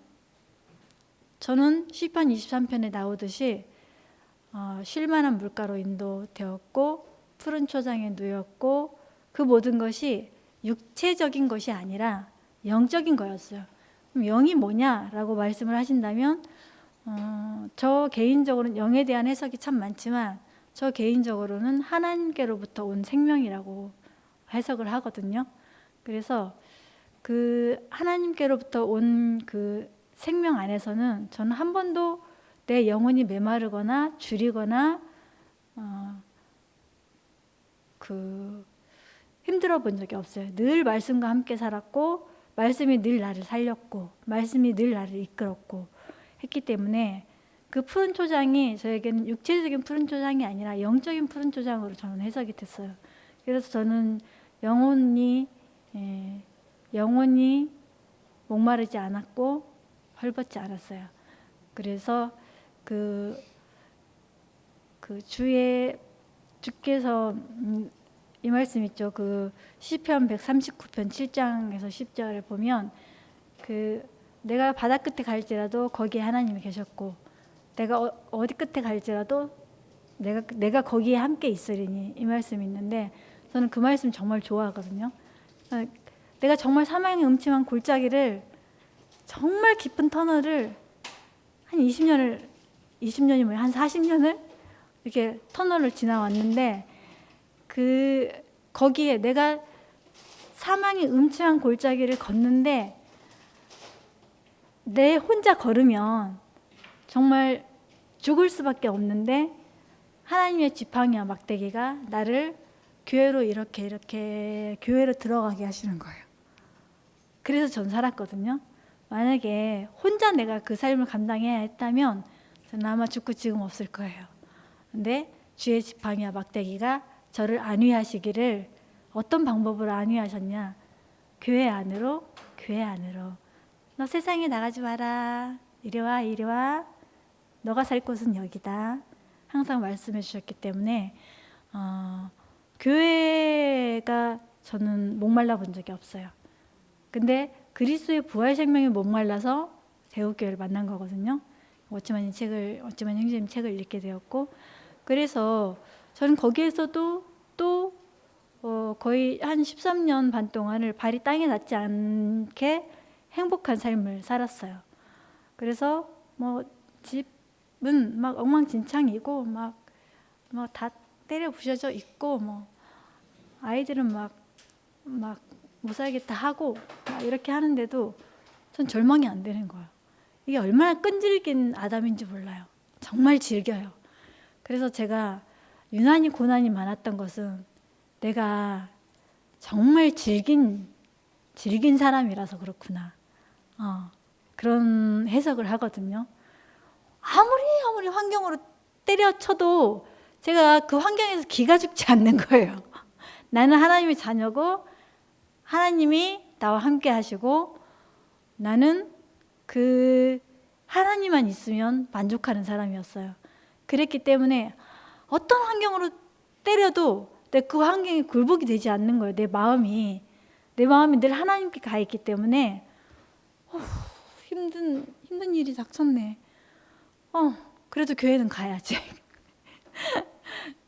S1: 시편 23편에 나오듯이 쉴만한 물가로 인도되었고 푸른 초장에 누웠고, 그 모든 것이 육체적인 것이 아니라 영적인 거였어요. 그럼 영이 뭐냐라고 말씀을 하신다면 저 개인적으로는 영에 대한 해석이 참 많지만 저 개인적으로는 하나님께로부터 온 생명이라고 해석을 하거든요. 그래서 그 하나님께로부터 온 그 생명 안에서는 저는 한 번도 내 영혼이 메마르거나 줄이거나 힘들어 본 적이 없어요. 늘 말씀과 함께 살았고, 말씀이 늘 나를 살렸고, 말씀이 늘 나를 이끌었고 했기 때문에 그 푸른 초장이 저에게는 육체적인 푸른 초장이 아니라 영적인 푸른 초장으로 저는 해석이 됐어요. 그래서 저는 영혼이 목마르지 않았고 헐벗지 않았어요. 그래서 주께서 이 말씀 있죠. 그 시편 139편 7장에서 10절에 보면 내가 바다 끝에 갈지라도 거기에 하나님이 계셨고, 내가 어디 끝에 갈지라도 내가 거기에 함께 있으리니, 이 말씀이 있는데 저는 그 말씀 정말 좋아하거든요. 내가 정말 사망의 음침한 골짜기를, 정말 깊은 터널을 한 20년이 뭐야, 한 40년을 이렇게 터널을 지나왔는데 거기에 내가 사망의 음침한 골짜기를 걷는데 내 혼자 걸으면 정말 죽을 수밖에 없는데 하나님의 지팡이와 막대기가 나를 교회로 이렇게 교회로 들어가게 하시는 거예요. 그래서 전 살았거든요. 만약에 혼자 내가 그 삶을 감당해야 했다면 저는 아마 죽고 지금 없을 거예요. 근데 주의 지팡이와 막대기가 저를 안위하시기를, 어떤 방법으로 안위하셨냐? 교회 안으로. 너 세상에 나가지 마라. 이리 와. 너가 살 곳은 여기다. 항상 말씀해 주셨기 때문에 교회가 저는 목말라 본 적이 없어요. 근데 그리스도의 부활 생명에 목말라서 대우교회를 만난 거거든요. 어찌만 형제님 책을 읽게 되었고, 그래서 저는 거기에서도 또 거의 한 13년 반 동안을 발이 땅에 닿지 않게 행복한 삶을 살았어요. 그래서 뭐 집은 막 엉망진창이고 막 다 때려 부셔져 있고, 뭐 아이들은 막 못 살겠다 하고 막 이렇게 하는데도 전 절망이 안 되는 거예요. 이게 얼마나 끈질긴 아담인지 몰라요. 정말 즐겨요. 그래서 제가 유난히 고난이 많았던 것은 내가 정말 즐긴 사람이라서 그렇구나. 그런 해석을 하거든요. 아무리 환경으로 때려쳐도 제가 그 환경에서 기가 죽지 않는 거예요. 나는 하나님의 자녀고 하나님이 나와 함께 하시고 나는 그 하나님만 있으면 만족하는 사람이었어요. 그랬기 때문에 어떤 환경으로 때려도 그 환경이 굴복이 되지 않는 거예요. 내 마음이 늘 하나님께 가 있기 때문에 힘든 일이 닥쳤네. 그래도 교회는 가야지.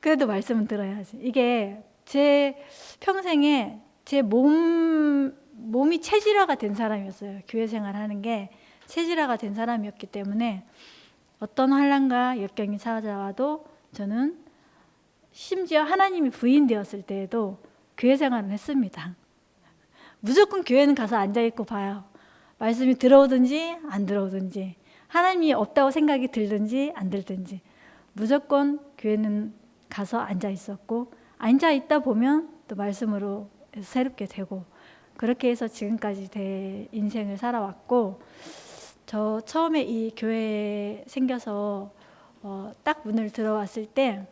S1: 그래도 말씀은 들어야지. 이게 제 평생에 제 몸이 체질화가 된 사람이었어요. 교회 생활하는 게 체질화가 된 사람이었기 때문에 어떤 환난과 역경이 찾아와도 저는 심지어 하나님이 부인되었을 때에도 교회 생활을 했습니다. 무조건 교회는 가서 앉아있고 봐요. 말씀이 들어오든지 안 들어오든지, 하나님이 없다고 생각이 들든지 안 들든지 무조건 교회는 가서 앉아있었고, 앉아있다 보면 또 말씀으로 새롭게 되고, 그렇게 해서 지금까지 제 인생을 살아왔고, 저 처음에 이 교회에 생겨서 딱 문을 들어왔을 때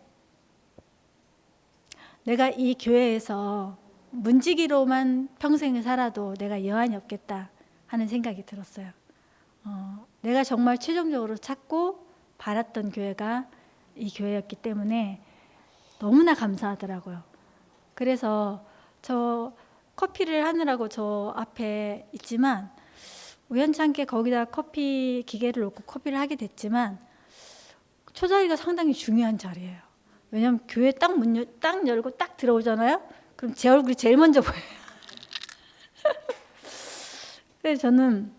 S1: 내가 이 교회에서 문지기로만 평생을 살아도 내가 여한이 없겠다 하는 생각이 들었어요. 내가 정말 최종적으로 찾고 바랐던 교회가 이 교회였기 때문에 너무나 감사하더라고요. 그래서 저 커피를 하느라고 저 앞에 있지만 우연찮게 거기다 커피 기계를 놓고 커피를 하게 됐지만 초자리가 상당히 중요한 자리예요. 왜냐하면 교회 딱 열고 딱 들어오잖아요. 그럼 제 얼굴이 제일 먼저 보여요. 그래서 저는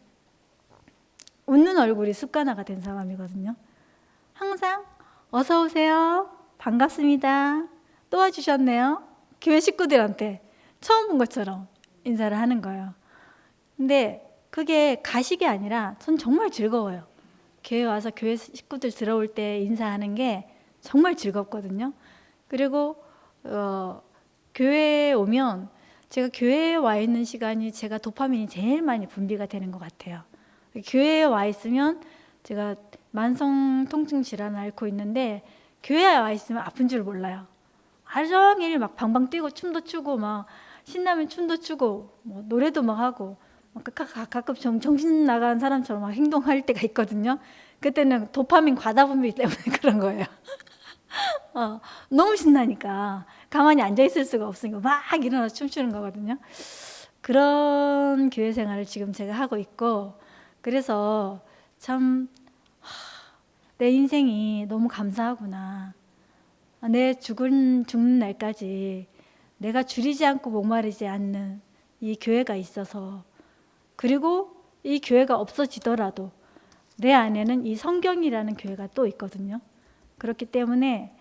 S1: 웃는 얼굴이 습관화가 된 사람이거든요. 항상 어서 오세요, 반갑습니다, 또 와주셨네요, 교회 식구들한테 처음 본 것처럼 인사를 하는 거예요. 근데 그게 가식이 아니라 전 정말 즐거워요. 교회 와서 교회 식구들 들어올 때 인사하는 게 정말 즐겁거든요. 그리고 교회에 오면 제가 교회에 와 있는 시간이 제가 도파민이 제일 많이 분비가 되는 것 같아요. 교회에 와 있으면 제가 만성 통증 질환을 앓고 있는데 교회에 와 있으면 아픈 줄 몰라요. 하루 종일 막 방방 뛰고 춤도 추고 막 신나면 춤도 추고 뭐 노래도 막 하고 가끔 정신 나간 사람처럼 막 행동할 때가 있거든요. 그때는 도파민 과다 분비 때문에 그런 거예요. 너무 신나니까 가만히 앉아 있을 수가 없으니까 막 일어나서 춤추는 거거든요. 그런 교회 생활을 지금 제가 하고 있고, 그래서 참 내 인생이 너무 감사하구나. 내 죽는 날까지 내가 줄이지 않고 목마르지 않는 이 교회가 있어서, 그리고 이 교회가 없어지더라도 내 안에는 이 성경이라는 교회가 또 있거든요. 그렇기 때문에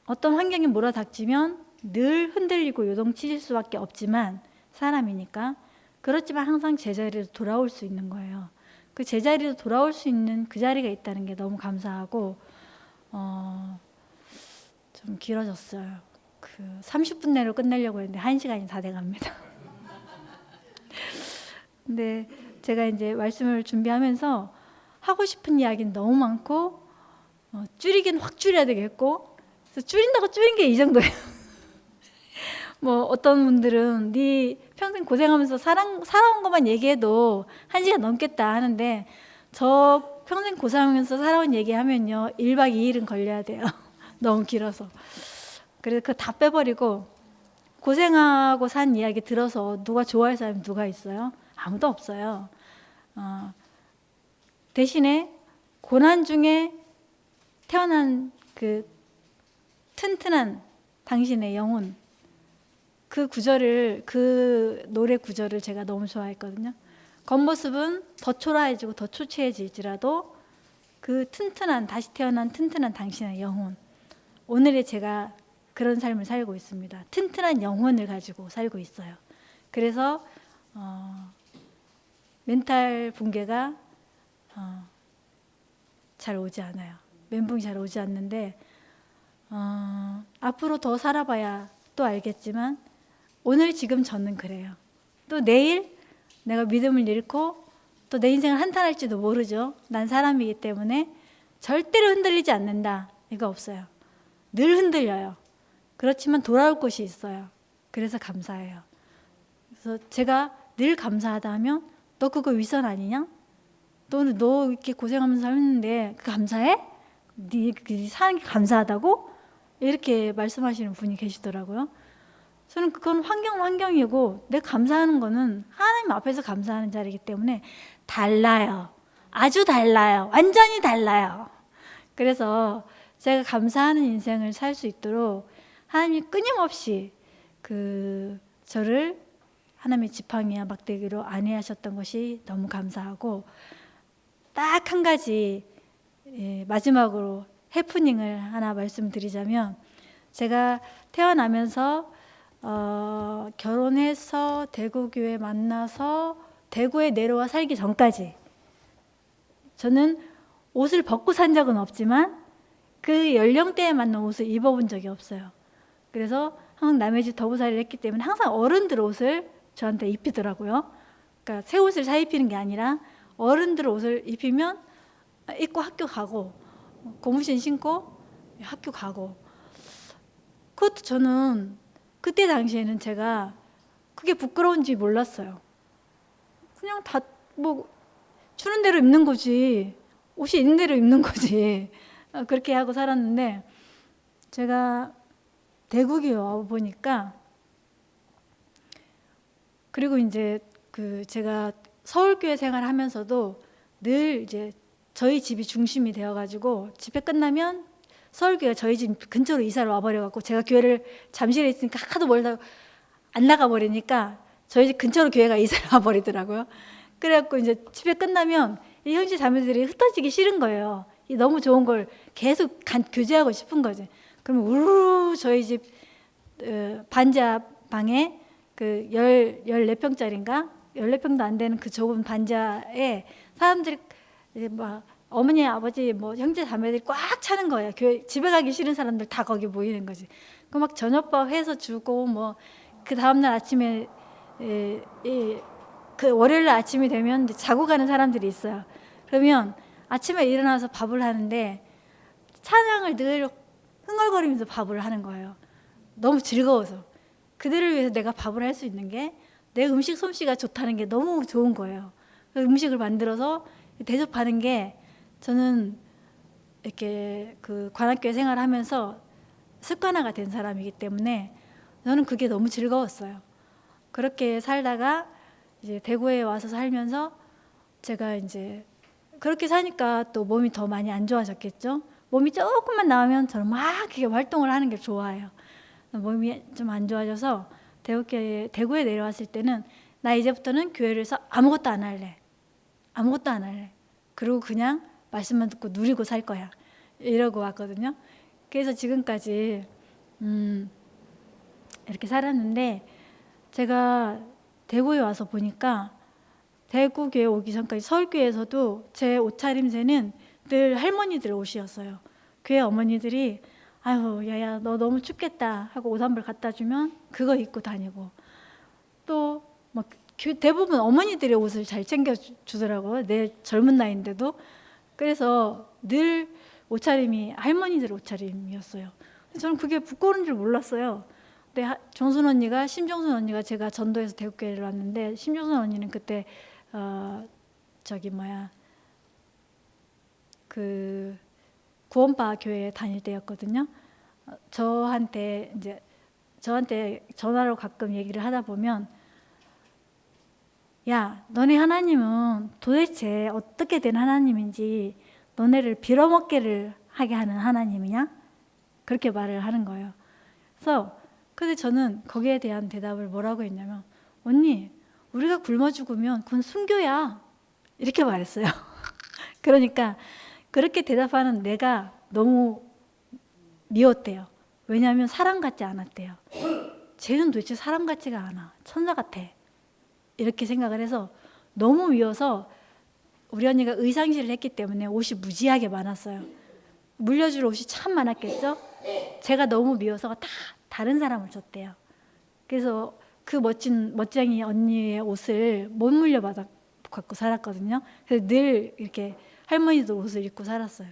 S1: 어떤 환경이 몰아닥치면 늘 흔들리고 요동칠 수밖에 없지만 사람이니까, 그렇지만 항상 제자리로 돌아올 수 있는 거예요. 그 제자리로 돌아올 수 있는 그 자리가 있다는 게 너무 감사하고, 좀 길어졌어요. 30분 내로 끝내려고 했는데 1시간이 다 돼갑니다. 근데 제가 이제 말씀을 준비하면서 하고 싶은 이야기는 너무 많고, 줄이긴 확 줄여야 되겠고, 그래서 줄인다고 줄인 게 이 정도예요. 뭐 어떤 분들은 네 평생 고생하면서 살아온 것만 얘기해도 1시간 넘겠다 하는데, 저 평생 고생하면서 살아온 얘기하면요 1박 2일은 걸려야 돼요. 너무 길어서. 그래서 그거 다 빼버리고, 고생하고 산 이야기 들어서 누가 좋아할 사람이 누가 있어요? 아무도 없어요. 대신에 고난 중에 태어난 그 튼튼한 당신의 영혼, 그 노래 구절을 제가 너무 좋아했거든요. 겉모습은 더 초라해지고 더 초췌해질지라도 그 다시 태어난 튼튼한 당신의 영혼, 오늘의 제가 그런 삶을 살고 있습니다. 튼튼한 영혼을 가지고 살고 있어요. 그래서 멘탈 붕괴가 잘 오지 않아요. 멘붕이 잘 오지 않는데, 앞으로 더 살아봐야 또 알겠지만 오늘 지금 저는 그래요. 또 내일 내가 믿음을 잃고 또 내 인생을 한탄할지도 모르죠. 난 사람이기 때문에 절대로 흔들리지 않는다, 이거 없어요. 늘 흔들려요. 그렇지만 돌아올 곳이 있어요. 그래서 감사해요. 그래서 제가 늘 감사하다 하면 너 그거 윗선 아니냐? 너 이렇게 고생하면서 살았는데 그 감사해? 네 사는 게 감사하다고? 이렇게 말씀하시는 분이 계시더라고요. 저는 그건 환경이고 내가 감사하는 거는 하나님 앞에서 감사하는 자리이기 때문에 달라요. 아주 달라요. 완전히 달라요. 그래서 제가 감사하는 인생을 살 수 있도록 하나님이 끊임없이 저를 하나님의 지팡이와 막대기로 안위하셨던 것이 너무 감사하고, 딱 한 가지 마지막으로 해프닝을 하나 말씀드리자면, 제가 태어나면서 결혼해서 대구교회 만나서 대구에 내려와 살기 전까지 저는 옷을 벗고 산 적은 없지만 그 연령대에 맞는 옷을 입어본 적이 없어요. 그래서 항상 남의 집 더부살이를 했기 때문에 항상 어른들 옷을 저한테 입히더라고요. 그러니까 새 옷을 사 입히는 게 아니라 어른들 옷을 입히면 입고 학교 가고, 고무신 신고 학교 가고. 그것도 저는 그때 당시에는 제가 그게 부끄러운지 몰랐어요. 그냥 다 뭐 주는 대로 입는 거지, 옷이 있는 대로 입는 거지. 그렇게 하고 살았는데, 제가 대구에 와 보니까, 그리고 이제 제가 서울교회 생활하면서도 늘 이제 저희 집이 중심이 되어가지고 집회 끝나면 서울교회 저희 집 근처로 이사를 와버려갖고, 제가 교회를 잠실에 있으니까 하도 멀다 안 나가버리니까 저희 집 근처로 교회가 이사를 와버리더라고요. 그래갖고 이제 집회 끝나면 이 형제 자매들이 흩어지기 싫은 거예요. 이 너무 좋은 걸 계속 교제하고 싶은 거지. 그러면 우르르 저희 집 반자 방에 14평짜리인가? 14평도 안 되는 그 좁은 반자에 사람들이 막 어머니, 아버지, 뭐 형제 자매들이 꽉 차는 거예요. 교회 집에 가기 싫은 사람들 다 거기 모이는 거지. 그 막 저녁밥 해서 주고, 뭐 그 다음날 아침에 그 월요일 아침이 되면 이제 자고 가는 사람들이 있어요. 그러면 아침에 일어나서 밥을 하는데 찬양을 늘 흥얼거리면서 밥을 하는 거예요. 너무 즐거워서. 그들을 위해서 내가 밥을 할 수 있는 게, 내 음식 솜씨가 좋다는 게 너무 좋은 거예요. 음식을 만들어서 대접하는 게, 저는 이렇게 관악교회 생활하면서 습관화가 된 사람이기 때문에 저는 그게 너무 즐거웠어요. 그렇게 살다가 이제 대구에 와서 살면서 제가 이제 그렇게 사니까 또 몸이 더 많이 안 좋아졌겠죠. 몸이 조금만 나오면 저는 막 이렇게 활동을 하는 게 좋아요. 몸이 좀 안 좋아져서 대구에 내려왔을 때는, 나 이제부터는 교회를 해서 아무것도 안 할래. 아무것도 안 할래. 그리고 그냥 말씀만 듣고 누리고 살 거야. 이러고 왔거든요. 그래서 지금까지 이렇게 살았는데, 제가 대구에 와서 보니까 대구교회 오기 전까지 서울교회에서도 제 옷차림새는 늘 할머니들 옷이었어요. 교회 어머니들이 아유 야야 너 너무 춥겠다 하고 옷 한 벌 갖다 주면 그거 입고 다니고, 또 막 대부분 어머니들의 옷을 잘 챙겨 주더라고요. 내 젊은 나이인데도. 그래서 늘 옷차림이 할머니들 옷차림이었어요. 저는 그게 부끄러운 줄 몰랐어요. 근데 심정순 언니가 제가 전도에서 대구교회를 왔는데, 심정순 언니는 그때 구원파 교회에 다닐 때였거든요. 저한테 전화로 가끔 얘기를 하다 보면, 야, 너네 하나님은 도대체 어떻게 된 하나님인지, 너네를 빌어먹게를 하게 하는 하나님이냐? 그렇게 말을 하는 거예요. 근데 저는 거기에 대한 대답을 뭐라고 했냐면, 언니, 우리가 굶어 죽으면 그건 순교야. 이렇게 말했어요. 그러니까 그렇게 대답하는 내가 너무 미웠대요. 왜냐하면 사람 같지 않았대요. 쟤는 도대체 사람 같지가 않아. 천사 같아. 이렇게 생각을 해서 너무 미워서, 우리 언니가 의상실을 했기 때문에 옷이 무지하게 많았어요. 물려줄 옷이 참 많았겠죠. 제가 너무 미워서 다 다른 사람을 줬대요. 그래서 그 멋쟁이 언니의 옷을 못 물려받아 갖고 살았거든요. 그래서 늘 이렇게 할머니들 옷을 입고 살았어요.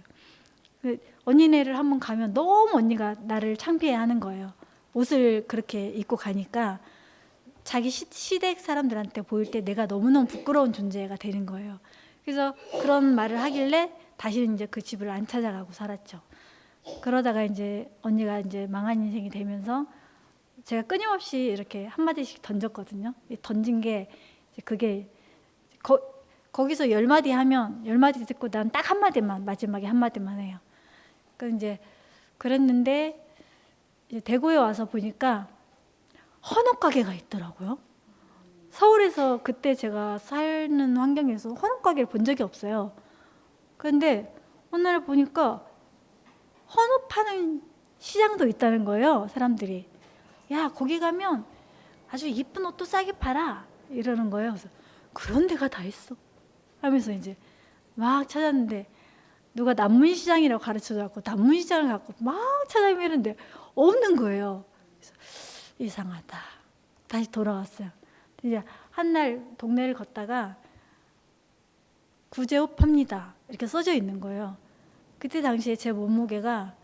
S1: 언니네를 한번 가면 너무 언니가 나를 창피해하는 거예요. 옷을 그렇게 입고 가니까 자기 시댁 사람들한테 보일 때 내가 너무너무 부끄러운 존재가 되는 거예요. 그래서 그런 말을 하길래 다시는 이제 그 집을 안 찾아가고 살았죠. 그러다가 이제 언니가 이제 망한 인생이 되면서 제가 끊임없이 이렇게 한마디씩 던졌거든요. 던진 게 그게 거기서 10마디 하면 10마디 듣고 난 딱 한마디만, 마지막에 한마디만 해요. 그 이제 그랬는데 이제 대구에 와서 보니까 헌옷 가게가 있더라고요. 서울에서 그때 제가 사는 환경에서 헌옷 가게를 본 적이 없어요. 그런데 어느 날 보니까 헌옷 파는 시장도 있다는 거예요. 사람들이. 야, 거기 가면 아주 이쁜 옷도 싸게 팔아. 이러는 거예요. 그래서 그런 데가 다 있어. 하면서 이제 막 찾았는데 누가 남문시장이라고 가르쳐줘갖고 남문시장을 갖고 막 찾아보는데 없는 거예요. 그래서 이상하다. 다시 돌아왔어요. 이제 한날 동네를 걷다가 구제옷 팝니다. 이렇게 써져 있는 거예요. 그때 당시에 제 몸무게가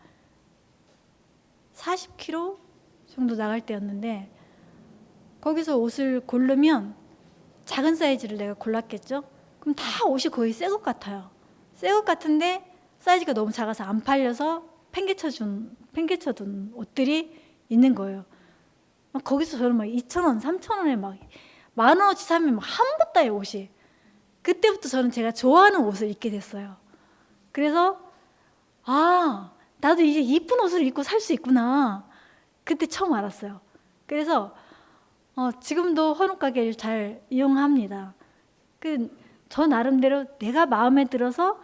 S1: 40kg 정도 나갈 때였는데 거기서 옷을 고르면 작은 사이즈를 내가 골랐겠죠? 그럼 다 옷이 거의 새 것 같아요. 새 것 같은데 사이즈가 너무 작아서 안 팔려서 팽개쳐둔 옷들이 있는 거예요. 거기서 저는 막 2,000원, 3,000원에 막 10,000원어치 사면 막 한 보따리 옷이. 그때부터 저는 제가 좋아하는 옷을 입게 됐어요. 그래서 아, 나도 이제 이쁜 옷을 입고 살 수 있구나. 그때 처음 알았어요. 그래서 지금도 헌옷 가게를 잘 이용합니다. 저 나름대로 내가 마음에 들어서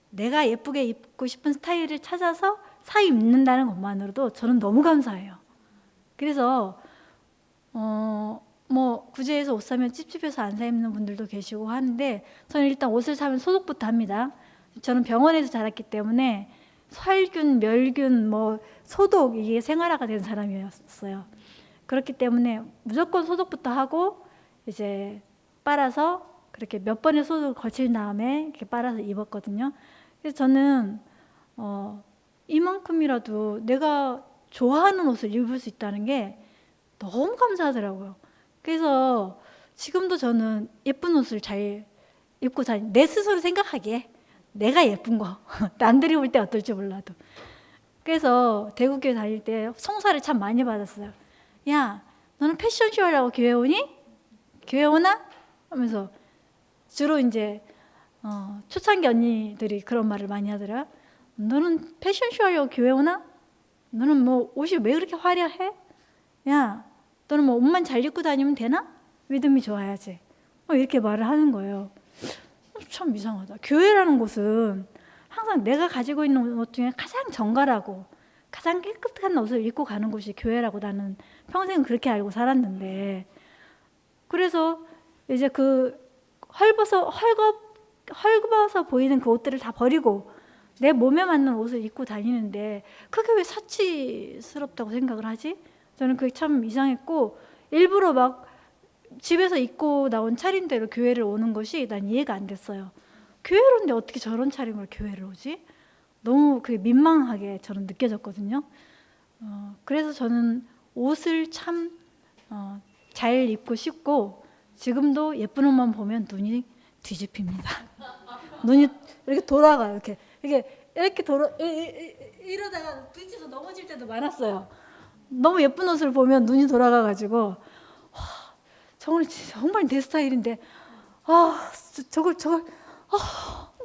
S1: 내가 예쁘게 입고 싶은 스타일을 찾아서 사 입는다는 것만으로도 저는 너무 감사해요. 그래서 뭐 구제에서 옷 사면 찝찝해서 안 사 입는 분들도 계시고 하는데 저는 일단 옷을 사면 소독부터 합니다. 저는 병원에서 자랐기 때문에 살균, 멸균, 뭐 소독 이게 생활화가 된 사람이었어요. 그렇기 때문에 무조건 소독부터 하고 이제 빨아서 그렇게 몇 번의 소독을 거친 다음에 이렇게 빨아서 입었거든요. 그래서 저는 이만큼이라도 내가 좋아하는 옷을 입을 수 있다는 게 너무 감사하더라고요. 그래서 지금도 저는 예쁜 옷을 잘 입고 내 스스로 생각하기에 내가 예쁜 거 남들이 볼 때 어떨지 몰라도. 그래서 대구교회 다닐 때 송사를 참 많이 받았어요. 야, 너는 패션쇼 하려고 교회 오니? 교회 오나? 하면서 주로 이제 초창기 언니들이 그런 말을 많이 하더라. 너는 패션쇼 하려고 교회 오나? 너는 뭐 옷이 왜 그렇게 화려해? 야, 너는 뭐 옷만 잘 입고 다니면 되나? 믿음이 좋아야지. 이렇게 말을 하는 거예요. 참 이상하다. 교회라는 곳은 항상 내가 가지고 있는 옷 중에 가장 정갈하고 가장 깨끗한 옷을 입고 가는 곳이 교회라고 나는 평생 그렇게 알고 살았는데, 그래서 이제 그 헐벗어 보이는 그 옷들을 다 버리고 내 몸에 맞는 옷을 입고 다니는데 그게 왜 사치스럽다고 생각을 하지? 저는 그게 참 이상했고, 일부러 막 집에서 입고 나온 차림대로 교회를 오는 것이 난 이해가 안 됐어요. 교회를 오는데 어떻게 저런 차림으로 교회를 오지? 너무 그게 민망하게 저는 느껴졌거든요. 그래서 저는 옷을 참 잘 입고 싶고, 지금도 예쁜 옷만 보면 눈이 뒤집힙니다. 눈이 이렇게 돌아가요. 이렇게 이러다가 부딪혀서 넘어질 때도 많았어요. 너무 예쁜 옷을 보면 눈이 돌아가가지고 정말 내 스타일인데 저걸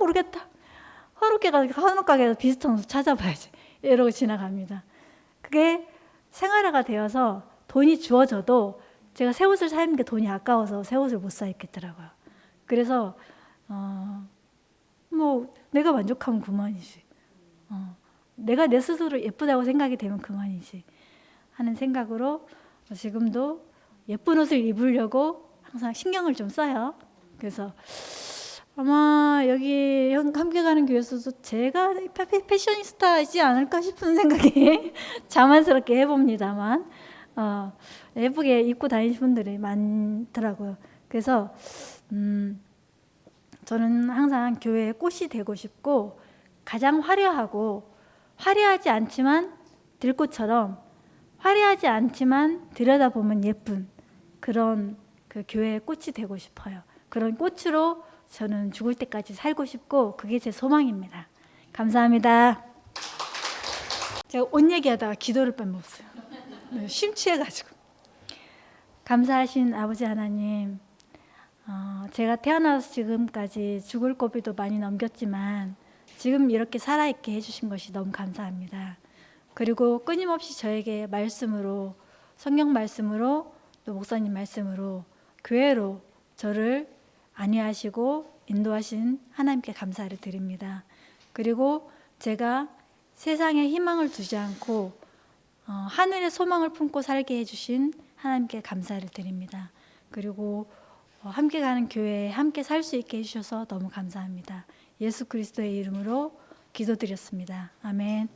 S1: 모르겠다. 한옥 가게에서 비슷한 옷 찾아봐야지. 이러고 지나갑니다. 그게 생활화가 되어서 돈이 주어져도 제가 새 옷을 사 입는 게 돈이 아까워서 새 옷을 못 사 입겠더라고요. 그래서 뭐 내가 만족하면 그만이지. 내가 내 스스로 예쁘다고 생각이 되면 그만이지 하는 생각으로 지금도 예쁜 옷을 입으려고 항상 신경을 좀 써요. 그래서 아마 여기 함께 가는 교회에서도 제가 패셔니스타이지 않을까 싶은 생각이 자만스럽게 해봅니다만 예쁘게 입고 다니시는 분들이 많더라고요. 그래서 저는 항상 교회의 꽃이 되고 싶고 가장 화려하고 화려하지 않지만 들꽃처럼 화려하지 않지만 들여다보면 예쁜 그런 그 교회의 꽃이 되고 싶어요. 그런 꽃으로 저는 죽을 때까지 살고 싶고 그게 제 소망입니다. 감사합니다. 제가 옷 얘기하다가 기도를 빼먹었어요. 심취해가지고. 감사하신 아버지 하나님, 제가 태어나서 지금까지 죽을 고비도 많이 넘겼지만 지금 이렇게 살아있게 해주신 것이 너무 감사합니다. 그리고 끊임없이 저에게 말씀으로, 성경 말씀으로, 또 목사님 말씀으로, 교회로 저를 안위하시고 인도하신 하나님께 감사를 드립니다. 그리고 제가 세상에 희망을 두지 않고 하늘의 소망을 품고 살게 해주신 하나님께 감사를 드립니다. 그리고 함께 가는 교회에 함께 살 수 있게 해주셔서 너무 감사합니다. 예수 그리스도의 이름으로 기도드렸습니다. 아멘.